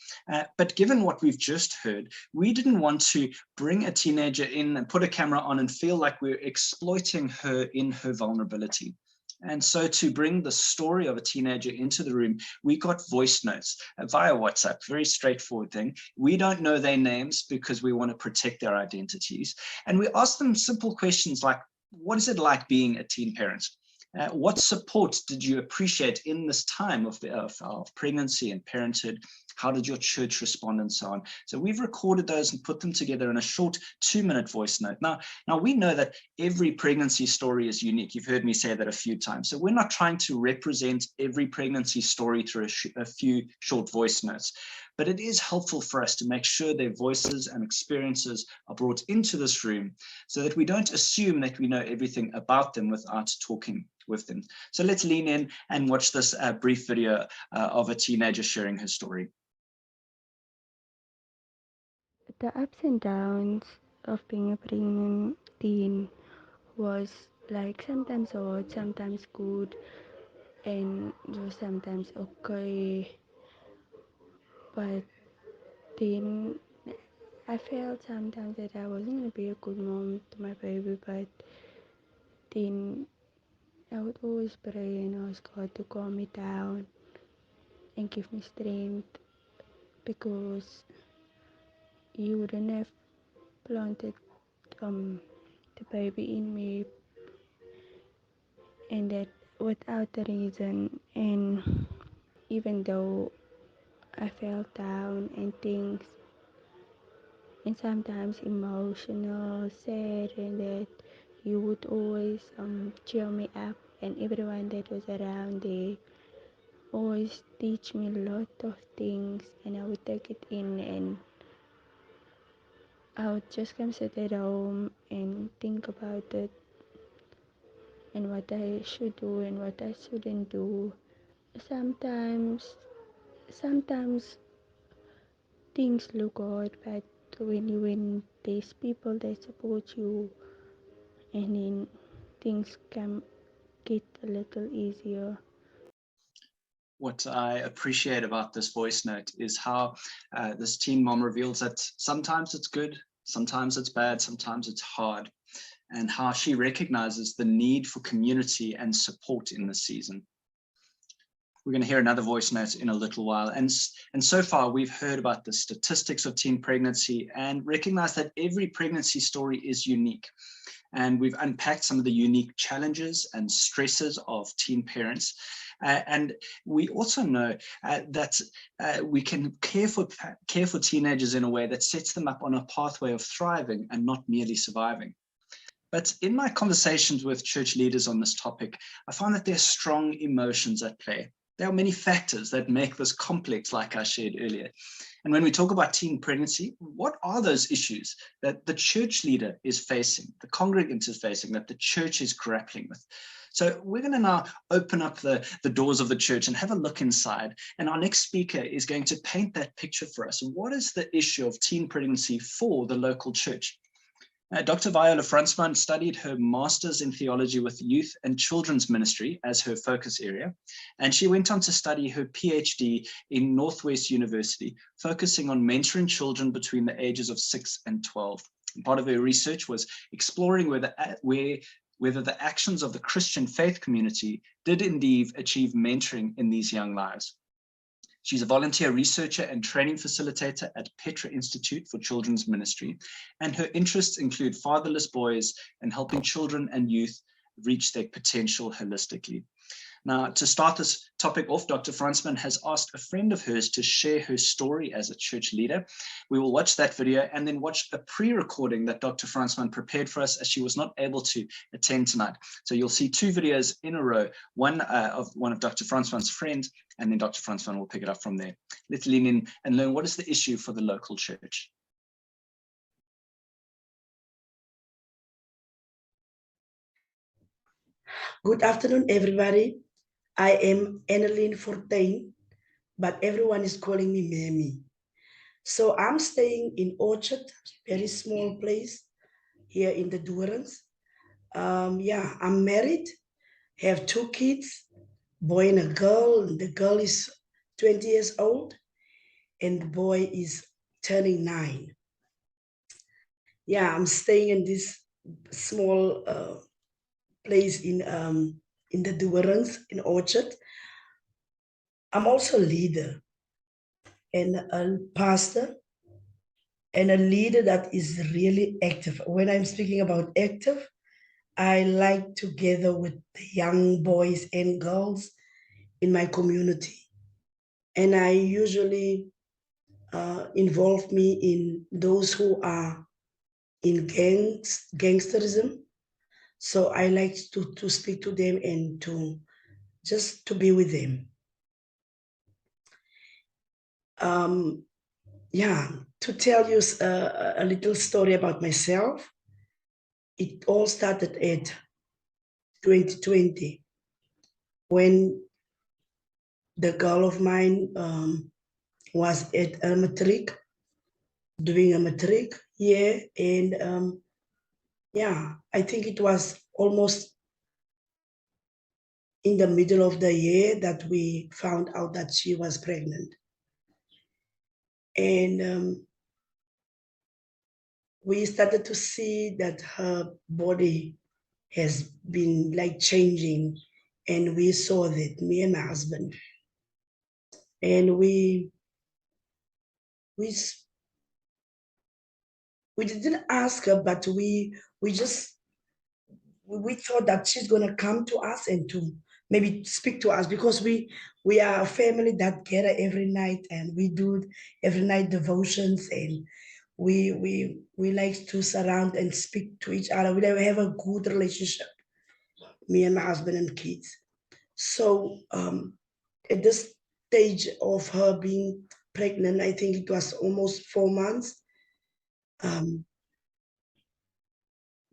But given what we've just heard, we didn't want to bring a teenager in and put a camera on and feel like we're exploiting her in her vulnerability. And so to bring the story of a teenager into the room, we got voice notes via WhatsApp, very straightforward thing. We don't know their names because we want to protect their identities. And we asked them simple questions like, what is it like being a teen parent? What support did you appreciate in this time of pregnancy and parenthood? How did your church respond, and so on? So we've recorded those and put them together in a short 2-minute voice note. Now we know that every pregnancy story is unique. You've heard me say that a few times. So we're not trying to represent every pregnancy story through a few short voice notes. But it is helpful for us to make sure their voices and experiences are brought into this room so that we don't assume that we know everything about them without talking with them. So let's lean in and watch this brief video of a teenager sharing her story. The ups and downs of being a pregnant teen was like sometimes hard, sometimes good, and it was sometimes okay. But then I felt sometimes that I wasn't going to be a good mom to my baby, but then I would always pray and ask God to calm me down and give me strength, because you wouldn't have planted the baby in me, and that without a reason. And even though I felt down and things, and sometimes emotional, sad, and that you would always cheer me up, and everyone that was around there always teach me a lot of things, and I would take it in, and I would just come sit at home and think about it and what I should do and what I shouldn't do. Sometimes things look hard, but when there's people that support you, and then things can get a little easier. What I appreciate about this voice note is how this teen mom reveals that sometimes it's good, sometimes it's bad, sometimes it's hard, and how she recognizes the need for community and support in this season. We're going to hear another voice note in a little while. And so far, we've heard about the statistics of teen pregnancy and recognize that every pregnancy story is unique. And we've unpacked some of the unique challenges and stresses of teen parents. And we also know that we can care for teenagers in a way that sets them up on a pathway of thriving and not merely surviving. But in my conversations with church leaders on this topic, I find that there are strong emotions at play. There are many factors that make this complex, like I shared earlier. And when we talk about teen pregnancy, what are those issues that the church leader is facing, the congregant is facing, that the church is grappling with? So we're going to now open up the doors of the church and have a look inside. And our next speaker is going to paint that picture for us. What is the issue of teen pregnancy for the local church? Dr. Viola Franzmann studied her master's in theology with youth and children's ministry as her focus area, and she went on to study her PhD in Northwest University, focusing on mentoring children between the ages of 6 and 12. And part of her research was exploring whether the actions of the Christian faith community did indeed achieve mentoring in these young lives. She's a volunteer researcher and training facilitator at Petra Institute for Children's Ministry, and her interests include fatherless boys and helping children and youth reach their potential holistically. Now, to start this topic off, Dr. Franzmann has asked a friend of hers to share her story as a church leader. We will watch that video and then watch a pre-recording that Dr. Franzmann prepared for us as she was not able to attend tonight. So you'll see two videos in a row, one of Dr. Franzmann's friends, and then Dr. Franzmann will pick it up from there. Let's lean in and learn what is the issue for the local church. Good afternoon, everybody. I am Annalyn Fortuin, but everyone is calling me Mammy. So I'm staying in Orchard, very small place here in the Durans. I'm married, have 2 kids, boy and a girl. The girl is 20 years old and the boy is turning 9. Yeah, I'm staying in this small place in the Durans in Orchard. I'm also a leader and a pastor and a leader that is really active. When I'm speaking about active, I like together with the young boys and girls in my community. And I usually involve me in those who are in gangsterism. So I like to speak to them and to be with them. To tell you a little story about myself, it all started at 2020 when the girl of mine was at a matric, doing a matric year, and I think it was almost in the middle of the year that we found out that she was pregnant. And we started to see that her body has been like changing, and we saw that, me and my husband, and we didn't ask her, but we thought that she's gonna come to us and to maybe speak to us, because we are a family that gather every night and we do every night devotions, and we like to surround and speak to each other. We have a good relationship, me and my husband and kids. So at this stage of her being pregnant, I think it was almost 4 months,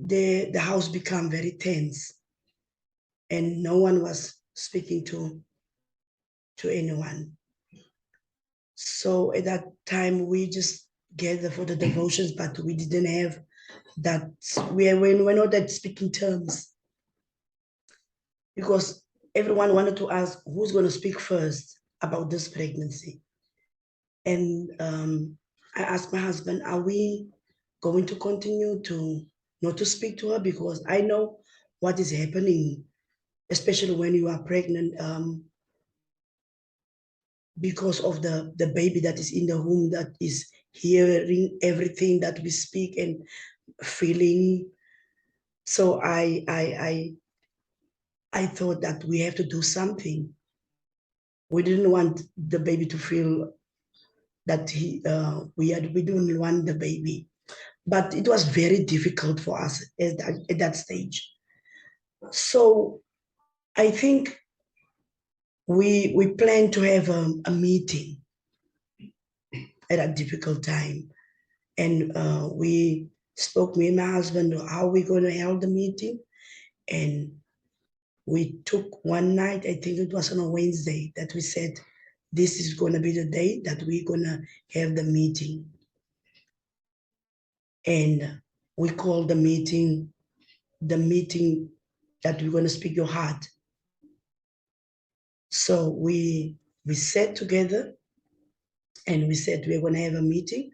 the house became very tense and no one was speaking to anyone. So at that time, we just gathered for the devotions, but we didn't have that, we're not that speaking terms, because everyone wanted to ask who's going to speak first about this pregnancy. And I asked my husband, are we going to continue to not to speak to her? Because I know what is happening, especially when you are pregnant, because of the baby that is in the womb, that is hearing everything that we speak and feeling. So I thought that we have to do something. We didn't want the baby to feel that we didn't want the baby, but it was very difficult for us at that stage. So I think we planned to have a meeting at a difficult time, and we spoke, me and my husband, how we're going to hold the meeting. And we took one night, I think it was on a Wednesday, that we said, this is going to be the day that we're going to have the meeting. And we called the meeting that we're going to speak your heart. So we sat together and we said, we're going to have a meeting.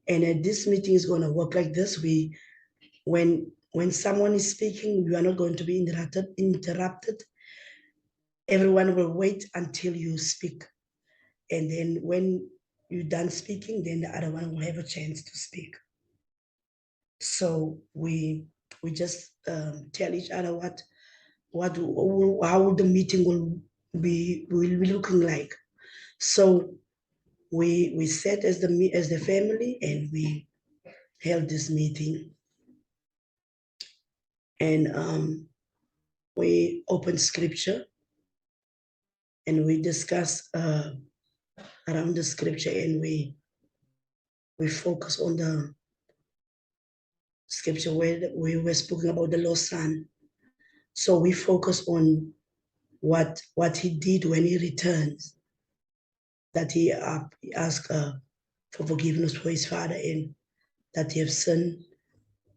And this meeting is going to work like this. When someone is speaking, you are not going to be interrupted. Everyone will wait until you speak. And then when you're done speaking, then the other one will have a chance to speak. So we just tell each other how the meeting will be looking like. So we sat as the family and we held this meeting, and we opened scripture and we discussed around the scripture, and we focus on the scripture where we were speaking about the lost son. So we focus on what he did when he returns, that he asked for forgiveness for his father, and that he has sinned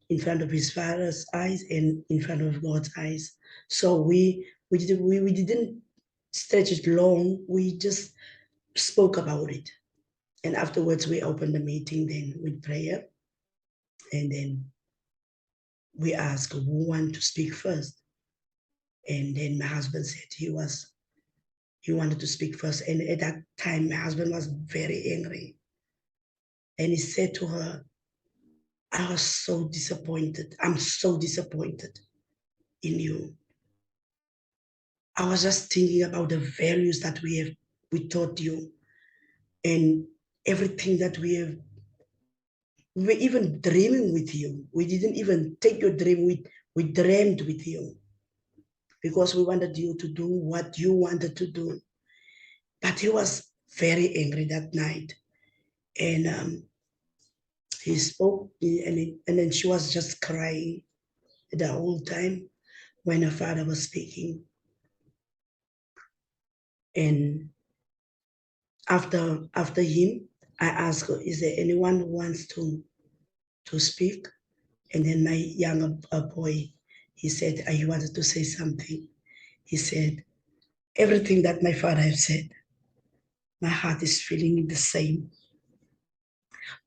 in front of his father's eyes and in front of God's eyes. So we didn't stretch it long. We just spoke about it. And afterwards we opened the meeting then with prayer. And then we asked who wanted to speak first. And then my husband said he wanted to speak first. And at that time, my husband was very angry. And he said to her, I was so disappointed. I'm so disappointed in you. I was just thinking about the values that we taught you and everything that we were even dreaming with you. We didn't even take your dream. We dreamed with you because we wanted you to do what you wanted to do. But he was very angry that night. And he spoke, and then she was just crying the whole time when her father was speaking. And after him, I asked her, is there anyone who wants to speak? And then my younger boy, he said, he wanted to say something. He said, everything that my father has said, my heart is feeling the same.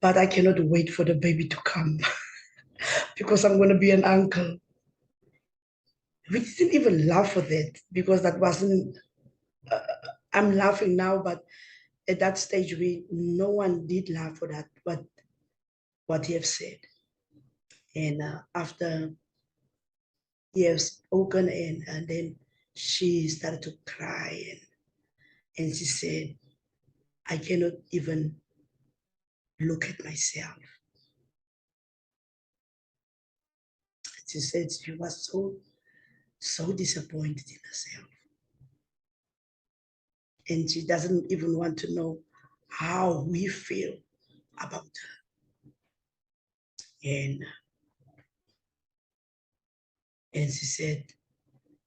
But I cannot wait for the baby to come because I'm going to be an uncle. We didn't even laugh at that because that wasn't, I'm laughing now, but at that stage, no one did laugh for that, but what he have said. And after he has spoken, and then she started to cry, and she said, I cannot even look at myself. She said she was so disappointed in herself. And she doesn't even want to know how we feel about her. And she said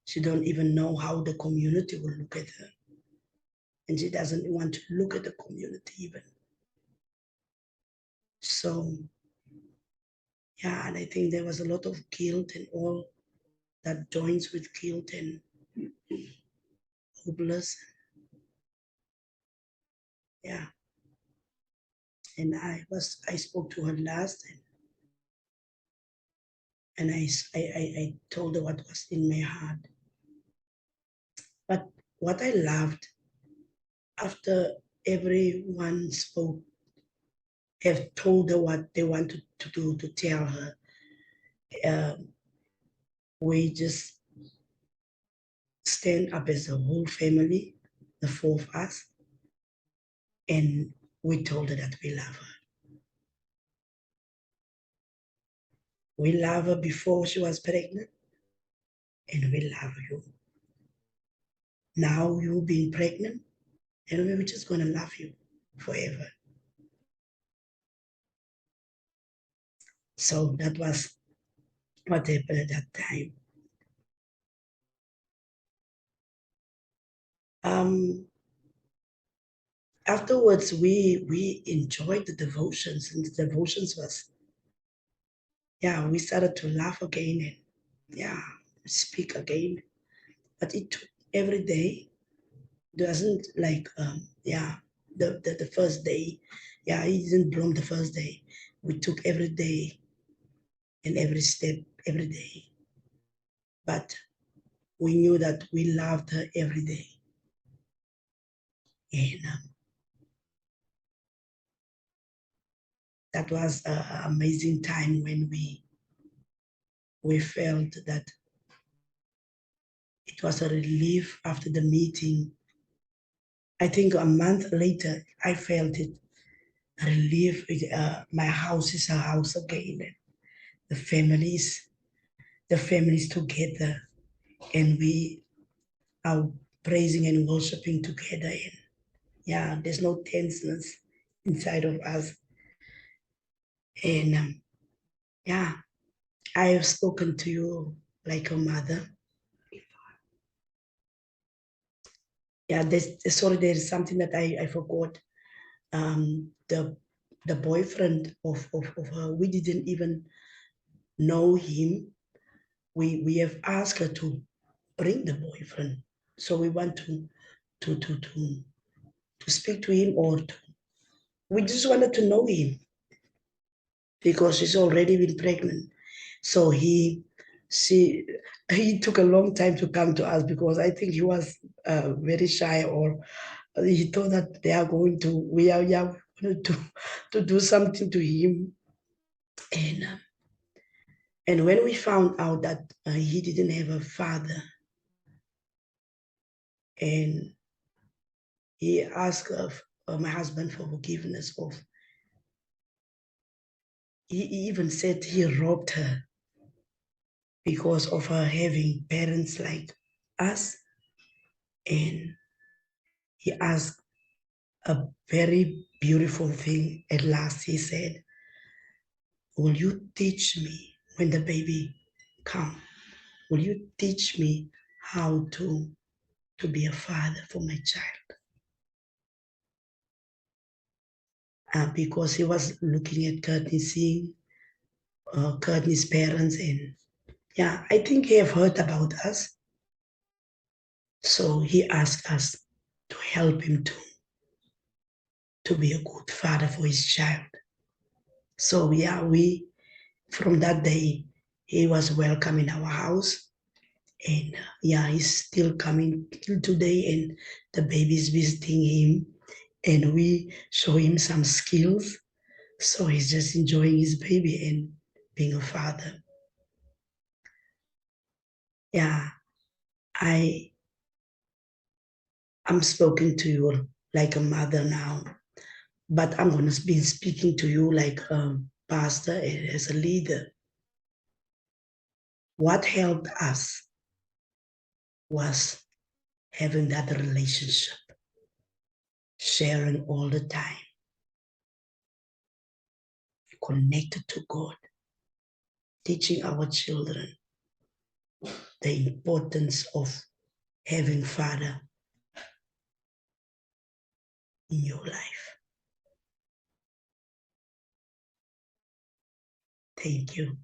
she don't even know how the community will look at her. And she doesn't want to look at the community even. So, yeah, and I think there was a lot of guilt and all that joins with guilt and hopeless. Yeah. And I spoke to her last, and I told her what was in my heart. But what I loved, after everyone spoke, have told her what they wanted to do, to tell her, we just stand up as a whole family, the four of us, and we told her that we love her. We love her before she was pregnant, and we love you. Now you being pregnant, and we're just gonna love you forever. So that was what happened at that time. Afterwards, we enjoyed the devotions, and the devotions was, yeah, we started to laugh again and, yeah, speak again. But it took every day. It wasn't like, yeah, the first day, yeah, it didn't bloom the first day. We took every day and every step every day. But we knew that we loved her every day. And that was an amazing time when we felt that It was a relief after the meeting. I think a month later, I felt it, a relief. My house is a house again. The families together, and we are praising and worshiping together. And yeah, there's no tenseness inside of us. And yeah, I have spoken to you like a mother. Yeah, there's something that I forgot. The boyfriend of her, we didn't even know him. We have asked her to bring the boyfriend. So we want to speak to him, or we just wanted to know him because she's already been pregnant. So he took a long time to come to us because I think he was very shy, or he thought that we are going to do something to him. And when we found out that he didn't have a father, and he asked my husband for forgiveness he even said he robbed her because of her having parents like us. And he asked a very beautiful thing. At last he said, will you teach me when the baby comes? Will you teach me how to be a father for my child? Because he was looking at Courtney, seeing Courtney's parents, and yeah, I think he have heard about us. So he asked us to help him to be a good father for his child. So yeah, from that day, he was welcome in our house. And yeah, he's still coming till today, and the baby is visiting him, and we show him some skills. So he's just enjoying his baby and being a father. Yeah, I'm spoken to you like a mother now, but I'm going to be speaking to you like a pastor and as a leader. What helped us was having that relationship, sharing all the time, connected to God, teaching our children the importance of having Father in your life. Thank you.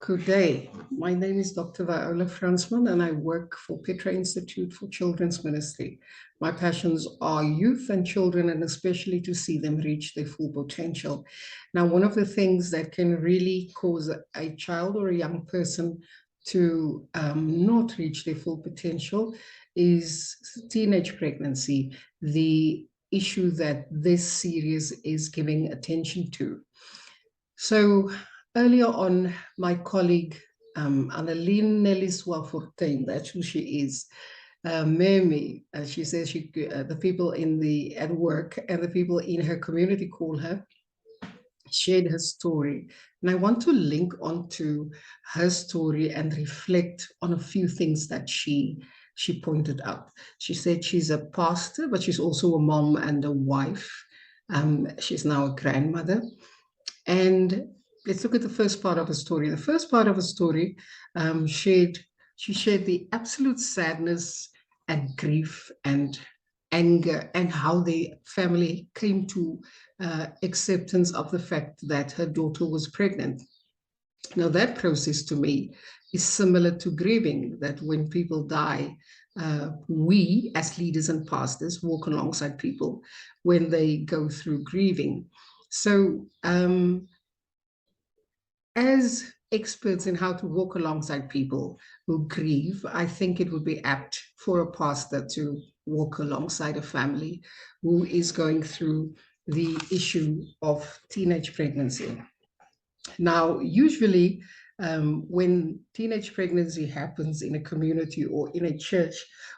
Good day. My name is Dr. Viola Franzmann, and I work for Petra Institute for Children's Ministry. My passions are youth and children, and especially to see them reach their full potential. Now, one of the things that can really cause a child or a young person to not reach their full potential is teenage pregnancy, the issue that this series is giving attention to. So earlier on, my colleague, Annelien Nellis-Wafortein, that's who she is, Mimi, she says the people at work and the people in her community call her, shared her story. And I want to link onto her story and reflect on a few things that she pointed out. She said she's a pastor, but she's also a mom and a wife. She's now a grandmother. And let's look at the first part of her story. The first part of her story, she shared the absolute sadness and grief and anger and how the family came to acceptance of the fact that her daughter was pregnant. Now, that process to me is similar to grieving, that when people die, we as leaders and pastors walk alongside people when they go through grieving. So as experts in how to walk alongside people who grieve, I think it would be apt for a pastor to walk alongside a family who is going through the issue of teenage pregnancy. Now, usually when teenage pregnancy happens in a community or in a church,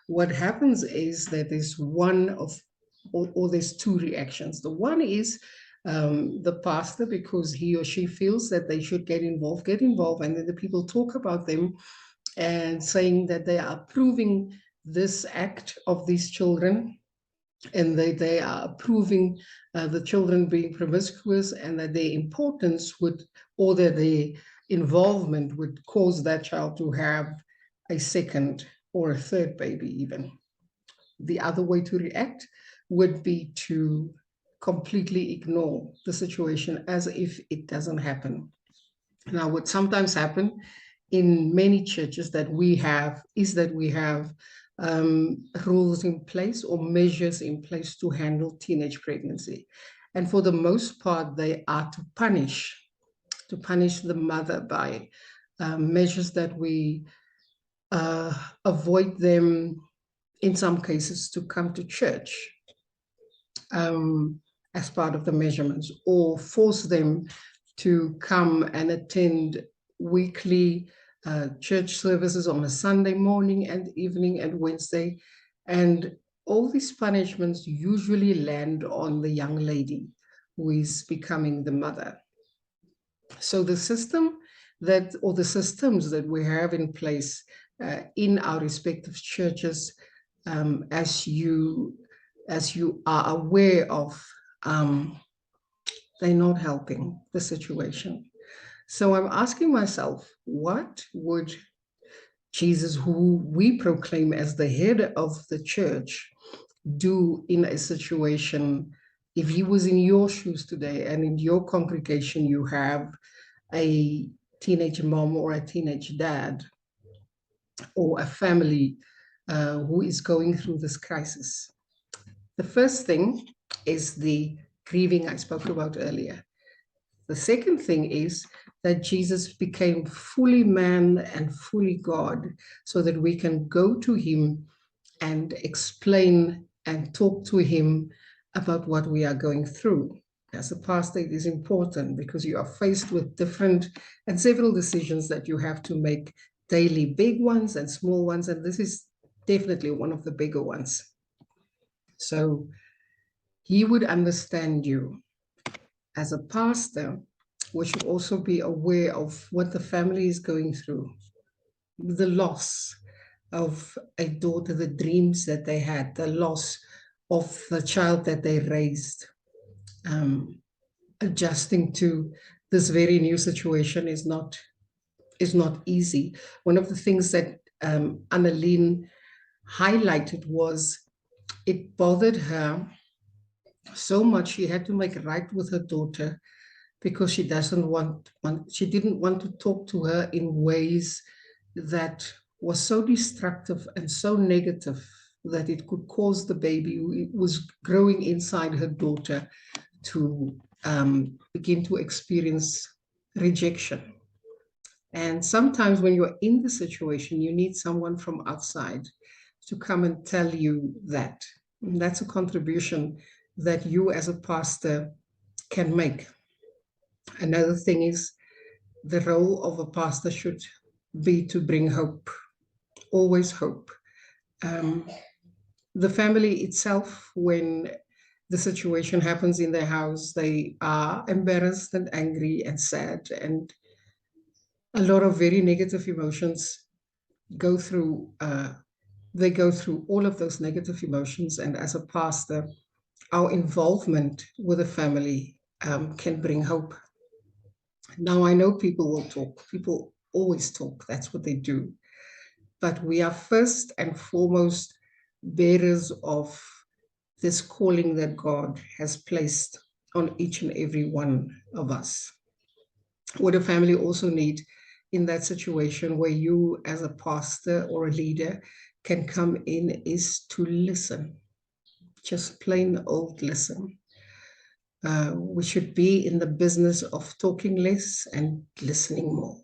what happens is that there's one of, or there's two reactions. The one is the pastor, because he or she feels that they should get involved, and then the people talk about them and saying that they are approving this act of these children, and they are approving the children being promiscuous, and that their importance would, or that their involvement would cause that child to have a second or a third baby even. The other way to react would be to completely ignore the situation as if it doesn't happen. Now, what sometimes happen in many churches that we have is that we have rules in place or measures in place to handle teenage pregnancy. And for the most part, they are to punish the mother by measures that we avoid them, in some cases, to come to church as part of the measurements, or force them to come and attend weekly church services on a Sunday morning and evening and Wednesday. And all these punishments usually land on the young lady who is becoming the mother. So the system that, or the systems that we have in place in our respective churches, as you are aware of, they're not helping the situation. So I'm asking myself, what would Jesus, who we proclaim as the head of the church, do in a situation if he was in your shoes today and in your congregation you have a teenage mom or a teenage dad or a family who is going through this crisis? The first thing is the grieving I spoke about earlier. The second thing is that Jesus became fully man and fully God, so that we can go to him and explain and talk to him about what we are going through. As a pastor, it is important because you are faced with different and several decisions that you have to make daily, big ones and small ones, and this is definitely one of the bigger ones. So he would understand you. As a pastor, we should also be aware of what the family is going through, the loss of a daughter, the dreams that they had, the loss of the child that they raised. Adjusting to this very new situation is not easy. One of the things that Annalene highlighted was it bothered her so much she had to make right with her daughter because she didn't want to talk to her in ways that was so destructive and so negative that it could cause the baby who was growing inside her daughter to begin to experience rejection. And sometimes when you're in the situation, you need someone from outside to come and tell you that. And that's a contribution that you as a pastor can make. Another thing is the role of a pastor should be to bring hope, always hope. The family itself, when the situation happens in their house, they are embarrassed and angry and sad, and a lot of very negative emotions go through. They go through all of those negative emotions, and as a pastor, our involvement with the family can bring hope. Now, I know people will talk. People always talk. That's what they do. But we are first and foremost bearers of this calling that God has placed on each and every one of us. What a family also need in that situation where you as a pastor or a leader can come in is to listen. Just plain old listen. We should be in the business of talking less and listening more.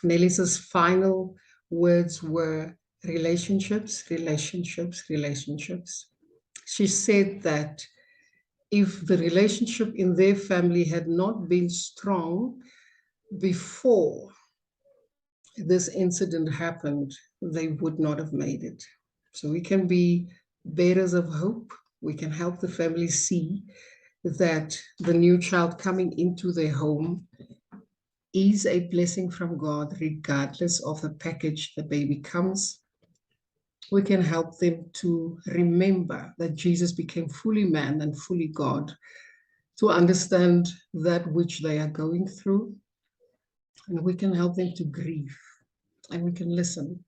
Nelly's final words were relationships, relationships, relationships. She said that if the relationship in their family had not been strong before this incident happened, they would not have made it. So we can be bearers of hope. We can help the family see that the new child coming into their home is a blessing from God, regardless of the package the baby comes. We can help them to remember that Jesus became fully man and fully God, to understand that which they are going through. And we can help them to grieve, and we can listen.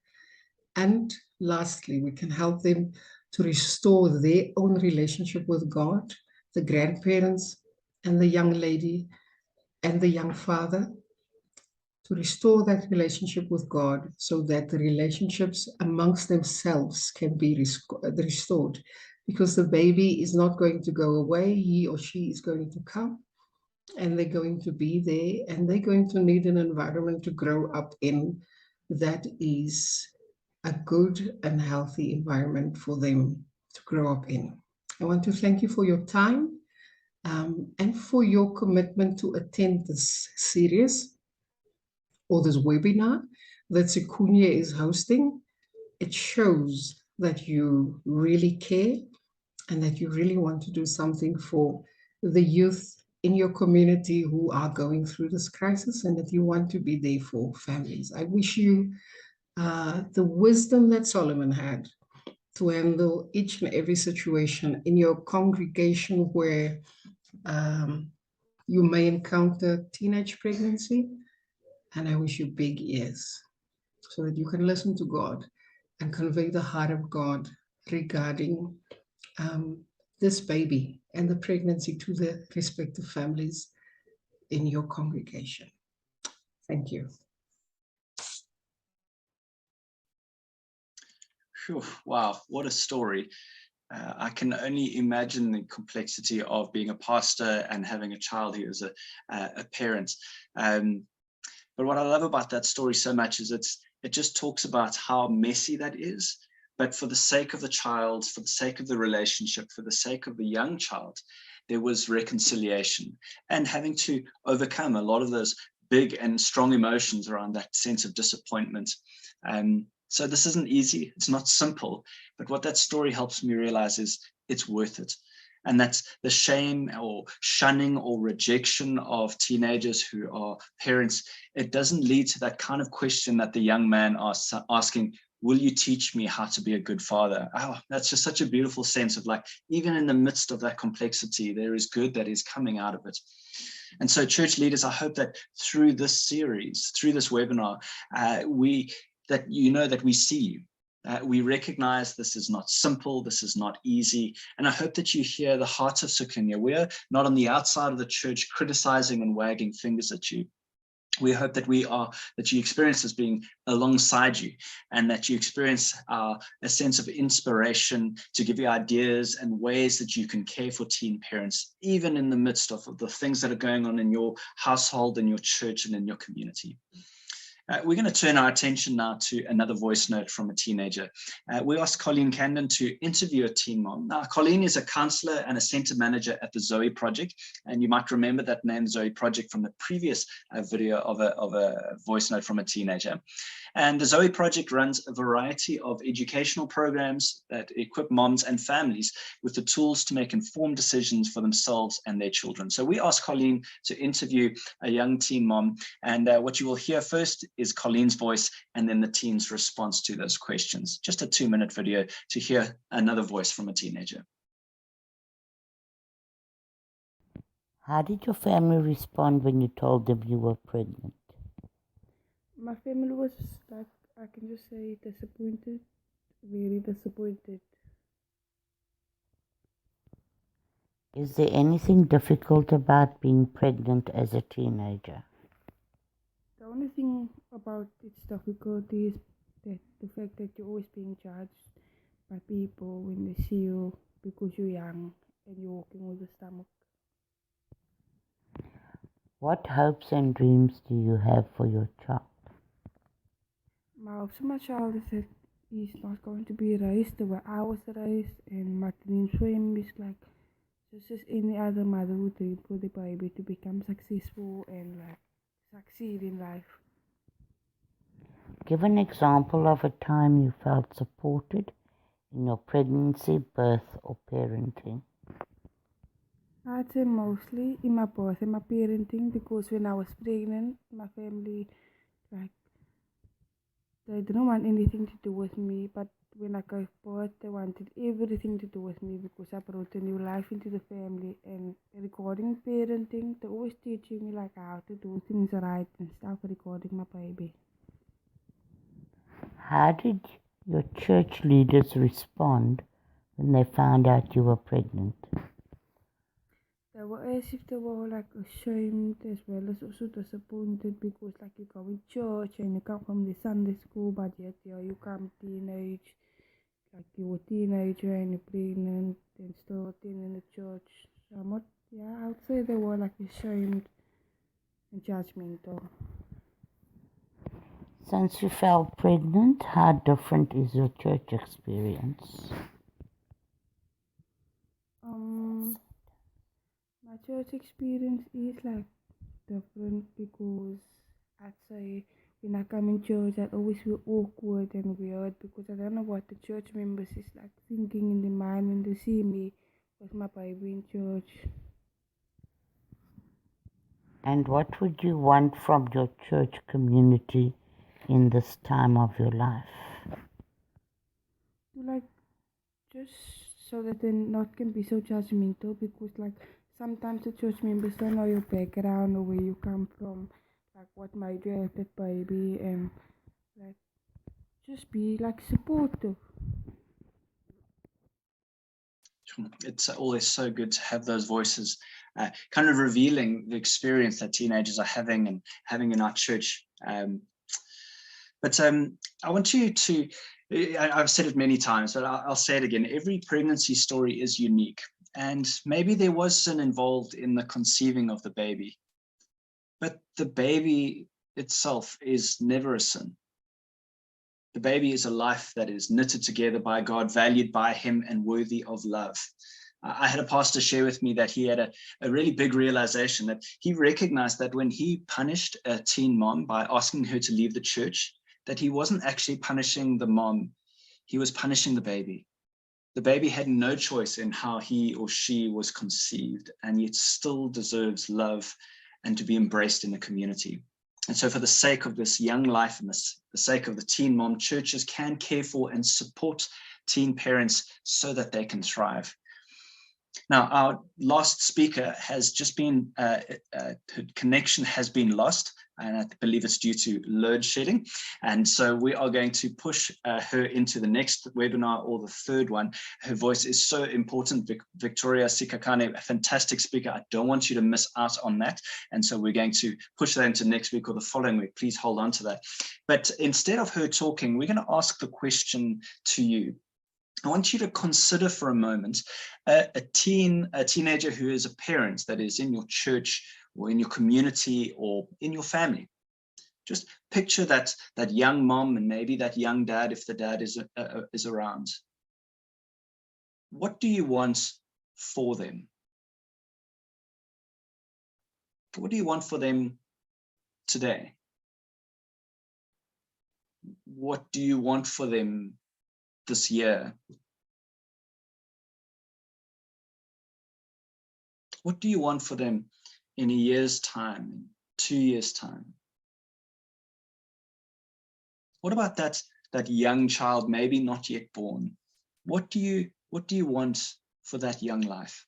And lastly, we can help them to restore their own relationship with God, the grandparents and the young lady and the young father, to restore that relationship with God so that the relationships amongst themselves can be restored. Because the baby is not going to go away, he or she is going to come, and they're going to be there, and they're going to need an environment to grow up in that is a good and healthy environment for them to grow up in. I want to thank you for your time and for your commitment to attend this series or this webinar that Sikunye is hosting. It shows that you really care and that you really want to do something for the youth in your community who are going through this crisis, and that you want to be there for families. I wish you the wisdom that Solomon had to handle each and every situation in your congregation where you may encounter teenage pregnancy. And I wish you big ears so that you can listen to God and convey the heart of God regarding this baby and the pregnancy to the respective families in your congregation. Thank you. Whew, wow, what a story. I can only imagine the complexity of being a pastor and having a child who is a parent. But what I love about that story so much is it just talks about how messy that is. But for the sake of the child, for the sake of the relationship, for the sake of the young child, there was reconciliation and having to overcome a lot of those big and strong emotions around that sense of disappointment. So this isn't easy. It's not simple. But what that story helps me realize is it's worth it. And that's the shame or shunning or rejection of teenagers who are parents. It doesn't lead to that kind of question that the young man asking, will you teach me how to be a good father? Oh, that's just such a beautiful sense of like, even in the midst of that complexity, there is good that is coming out of it. And so church leaders, I hope that through this series, through this webinar, that we see you. We recognize this is not simple, this is not easy, and I hope that you hear the heart of Sikunye. We're not on the outside of the church criticizing and wagging fingers at you. We hope that you experience as being alongside you, and that you experience a sense of inspiration to give you ideas and ways that you can care for teen parents, even in the midst of the things that are going on in your household, in your church, and in your community. We're going to turn our attention now to another voice note from a teenager. We asked Colleen Camden to interview a teen mom. Now, Colleen is a counselor and a center manager at the Zoe Project, and you might remember that name, Zoe Project, from the previous video of a voice note from a teenager. And the Zoe Project runs a variety of educational programs that equip moms and families with the tools to make informed decisions for themselves and their children. So we asked Colleen to interview a young teen mom, and what you will hear first is Colleen's voice and then the teen's response to those questions. Just a 2-minute video to hear another voice from a teenager. How did your family respond when you told them you were pregnant? My family was like, I can just say disappointed, very disappointed. Is there anything difficult about being pregnant as a teenager? The only thing about it's difficult is that the fact that you're always being judged by people when they see you because you're young and you're walking with a stomach. What hopes and dreams do you have for your child? My hopes for my child is that he's not going to be raised the way I was raised, and my dreams for him is like just as any other mother would dream for the baby to become successful and like succeed in life. Give an example of a time you felt supported in your pregnancy, birth, or parenting. I'd say mostly in my birth and my parenting, because when I was pregnant, my family, like, they didn't want anything to do with me, but when I gave birth, they wanted everything to do with me because I brought a new life into the family. And regarding parenting, they're always teaching me like how to do things right and stuff regarding my baby. How did your church leaders respond when they found out you were pregnant? They were as if they were like ashamed as well as also disappointed, because like you go in church and you come from the Sunday school, but yet yeah, you come teenage, like you're a teenager and you're pregnant and still attending the church. So I would say they were like ashamed and judgmental. Since you fell pregnant, how different is your church experience? My church experience is like different, because I'd say when I come in church, I'd always feel awkward and weird because I don't know what the church members is like thinking in their mind when they see me with my baby in church. And what would you want from your church community in this time of your life? To like just so that they not can be so judgmental, because like sometimes the church members don't know your background or where you come from, like what made you have that baby, and like just be like supportive. It's always so good to have those voices kind of revealing the experience that teenagers are having and having in our church. But I want you to, I've said it many times, but I'll say it again. Every pregnancy story is unique. And maybe there was sin involved in the conceiving of the baby. But the baby itself is never a sin. The baby is a life that is knitted together by God, valued by him, and worthy of love. I had a pastor share with me that he had a really big realization, that he recognized that when he punished a teen mom by asking her to leave the church, that he wasn't actually punishing the mom, he was punishing the baby. The baby had no choice in how he or she was conceived, and yet still deserves love and to be embraced in the community. And so for the sake of this young life and the sake of the teen mom, churches can care for and support teen parents so that they can thrive. Now, our last speaker has just been, her connection has been lost, and I believe it's due to load shedding. And so we are going to push her into the next webinar, or the third one. Her voice is so important. Victoria Sikakane, a fantastic speaker. I don't want you to miss out on that. And so we're going to push that into next week or the following week. Please hold on to that. But instead of her talking, we're going to ask the question to you. I want you to consider for a moment a teenager who is a parent that is in your church or in your community or in your family. Just picture that young mom and maybe that young dad, if the dad is around. What do you want for them? What do you want for them today? What do you want for them this year? What do you want for them in a year's time, in 2 years' time? What about that young child, maybe not yet born? What do you want for that young life?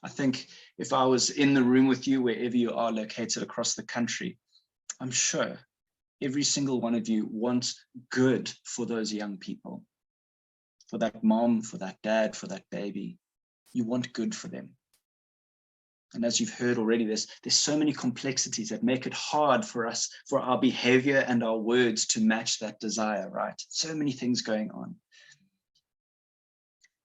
I think if I was in the room with you, wherever you are located across the country, I'm sure every single one of you wants good for those young people, for that mom, for that dad, for that baby. You want good for them. And as you've heard already, there's so many complexities that make it hard for us, for our behavior and our words to match that desire, right? So many things going on.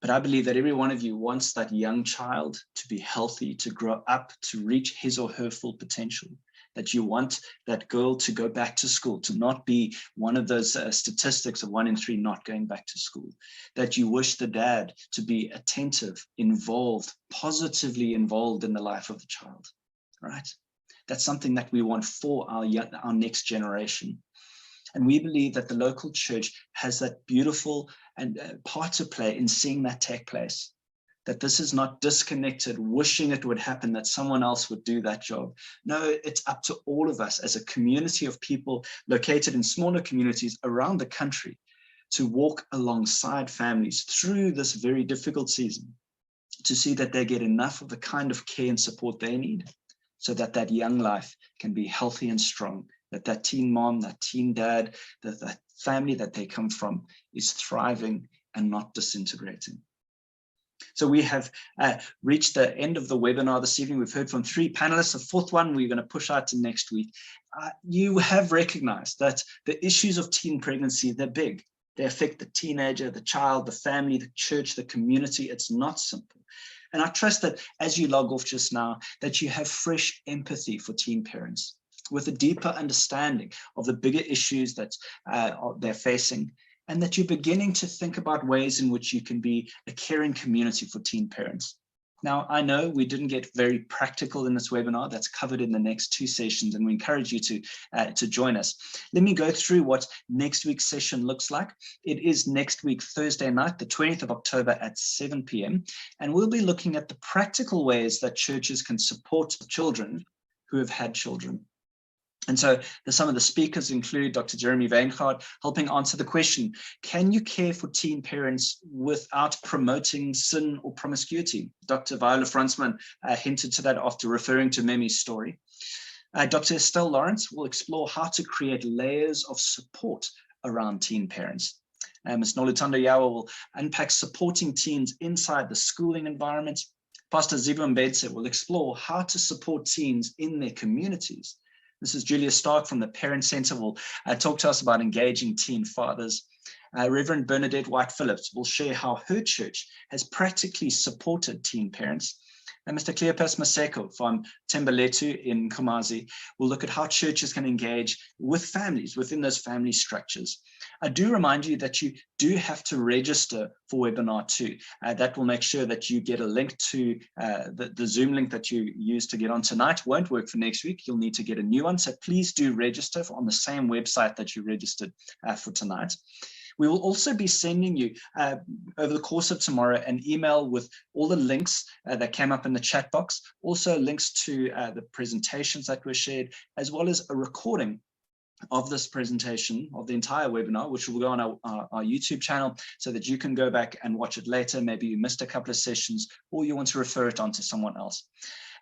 But I believe that every one of you wants that young child to be healthy, to grow up, to reach his or her full potential. that you want that girl to go back to school, to not be one of those statistics of 1 in 3 not going back to school, that you wish the dad to be attentive, involved, positively involved in the life of the child, right? That's something that we want for our next generation. And we believe that the local church has that beautiful and part to play in seeing that take place. That this is not disconnected, wishing it would happen, that someone else would do that job. No, it's up to all of us as a community of people located in smaller communities around the country to walk alongside families through this very difficult season, to see that they get enough of the kind of care and support they need, so that that young life can be healthy and strong, that that teen mom, that teen dad, that family that they come from is thriving and not disintegrating. So we have reached the end of the webinar this evening. We've heard from 3 panelists. The 4th one we're going to push out to next week. You have recognized that the issues of teen pregnancy, they're big. They affect the teenager, the child, the family, the church, the community. It's not simple. And I trust that as you log off just now, that you have fresh empathy for teen parents with a deeper understanding of the bigger issues that they're facing, and that you're beginning to think about ways in which you can be a caring community for teen parents. Now, I know we didn't get very practical in this webinar. That's covered in the next 2 sessions, and we encourage you to join us. Let me go through what next week's session looks like. It is next week, Thursday night, the 20th of October at 7 p.m. And we'll be looking at the practical ways that churches can support children who have had children. And so some of the speakers include Dr. Jeremy Weingaard, helping answer the question, can you care for teen parents without promoting sin or promiscuity? Dr. Viola Franzmann hinted to that after referring to Memi's story. Dr. Estelle Lawrence will explore how to create layers of support around teen parents. Ms. Nolutando Yawa will unpack supporting teens inside the schooling environment. Pastor Zibo Mbedse will explore how to support teens in their communities. Mrs. Julia Stark from the Parent Center will talk to us about engaging teen fathers. Reverend Bernadette White-Phillips will share how her church has practically supported teen parents. And Mr. Cleopas Maseko from Tembeletu in Kumazi will look at how churches can engage with families within those family structures. I do remind you that you do have to register for webinar 2. That will make sure that you get a link to the Zoom link that you used to get on tonight. Won't work for next week. You'll need to get a new one. So please do register on the same website that you registered for tonight. We will also be sending you over the course of tomorrow an email with all the links that came up in the chat box, also links to the presentations that were shared, as well as a recording of this presentation of the entire webinar, which will go on our YouTube channel so that you can go back and watch it later. Maybe you missed a couple of sessions or you want to refer it on to someone else.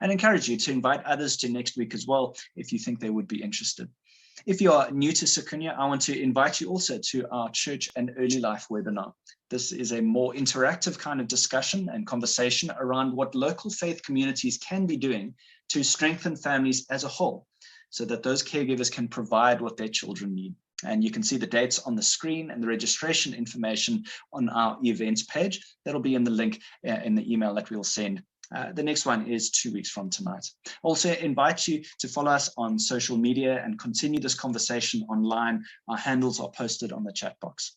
And encourage you to invite others to next week as well if you think they would be interested. If you are new to Sikunye, I want to invite you also to our Church and Early Life webinar. This is a more interactive kind of discussion and conversation around what local faith communities can be doing to strengthen families as a whole, so that those caregivers can provide what their children need. And you can see the dates on the screen and the registration information on our events page. That'll be in the link in the email that we'll send. The next one is 2 weeks from tonight. Also invite you to follow us on social media and continue this conversation online. Our handles are posted on the chat box.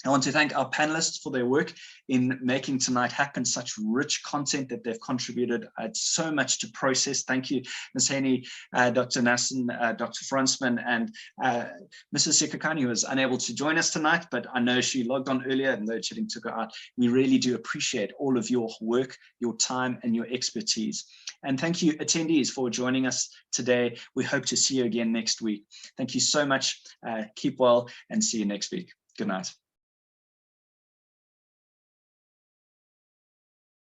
I want to thank our panelists for their work in making tonight happen, such rich content that they've contributed. It's so much to process. Thank you, Ms. Haney, Dr. Nassen, Dr. Franzmann, and Mrs. Sekakani, who was unable to join us tonight, but I know she logged on earlier and load shedding took her out. We really do appreciate all of your work, your time, and your expertise. And thank you, attendees, for joining us today. We hope to see you again next week. Thank you so much. Keep well and see you next week. Good night.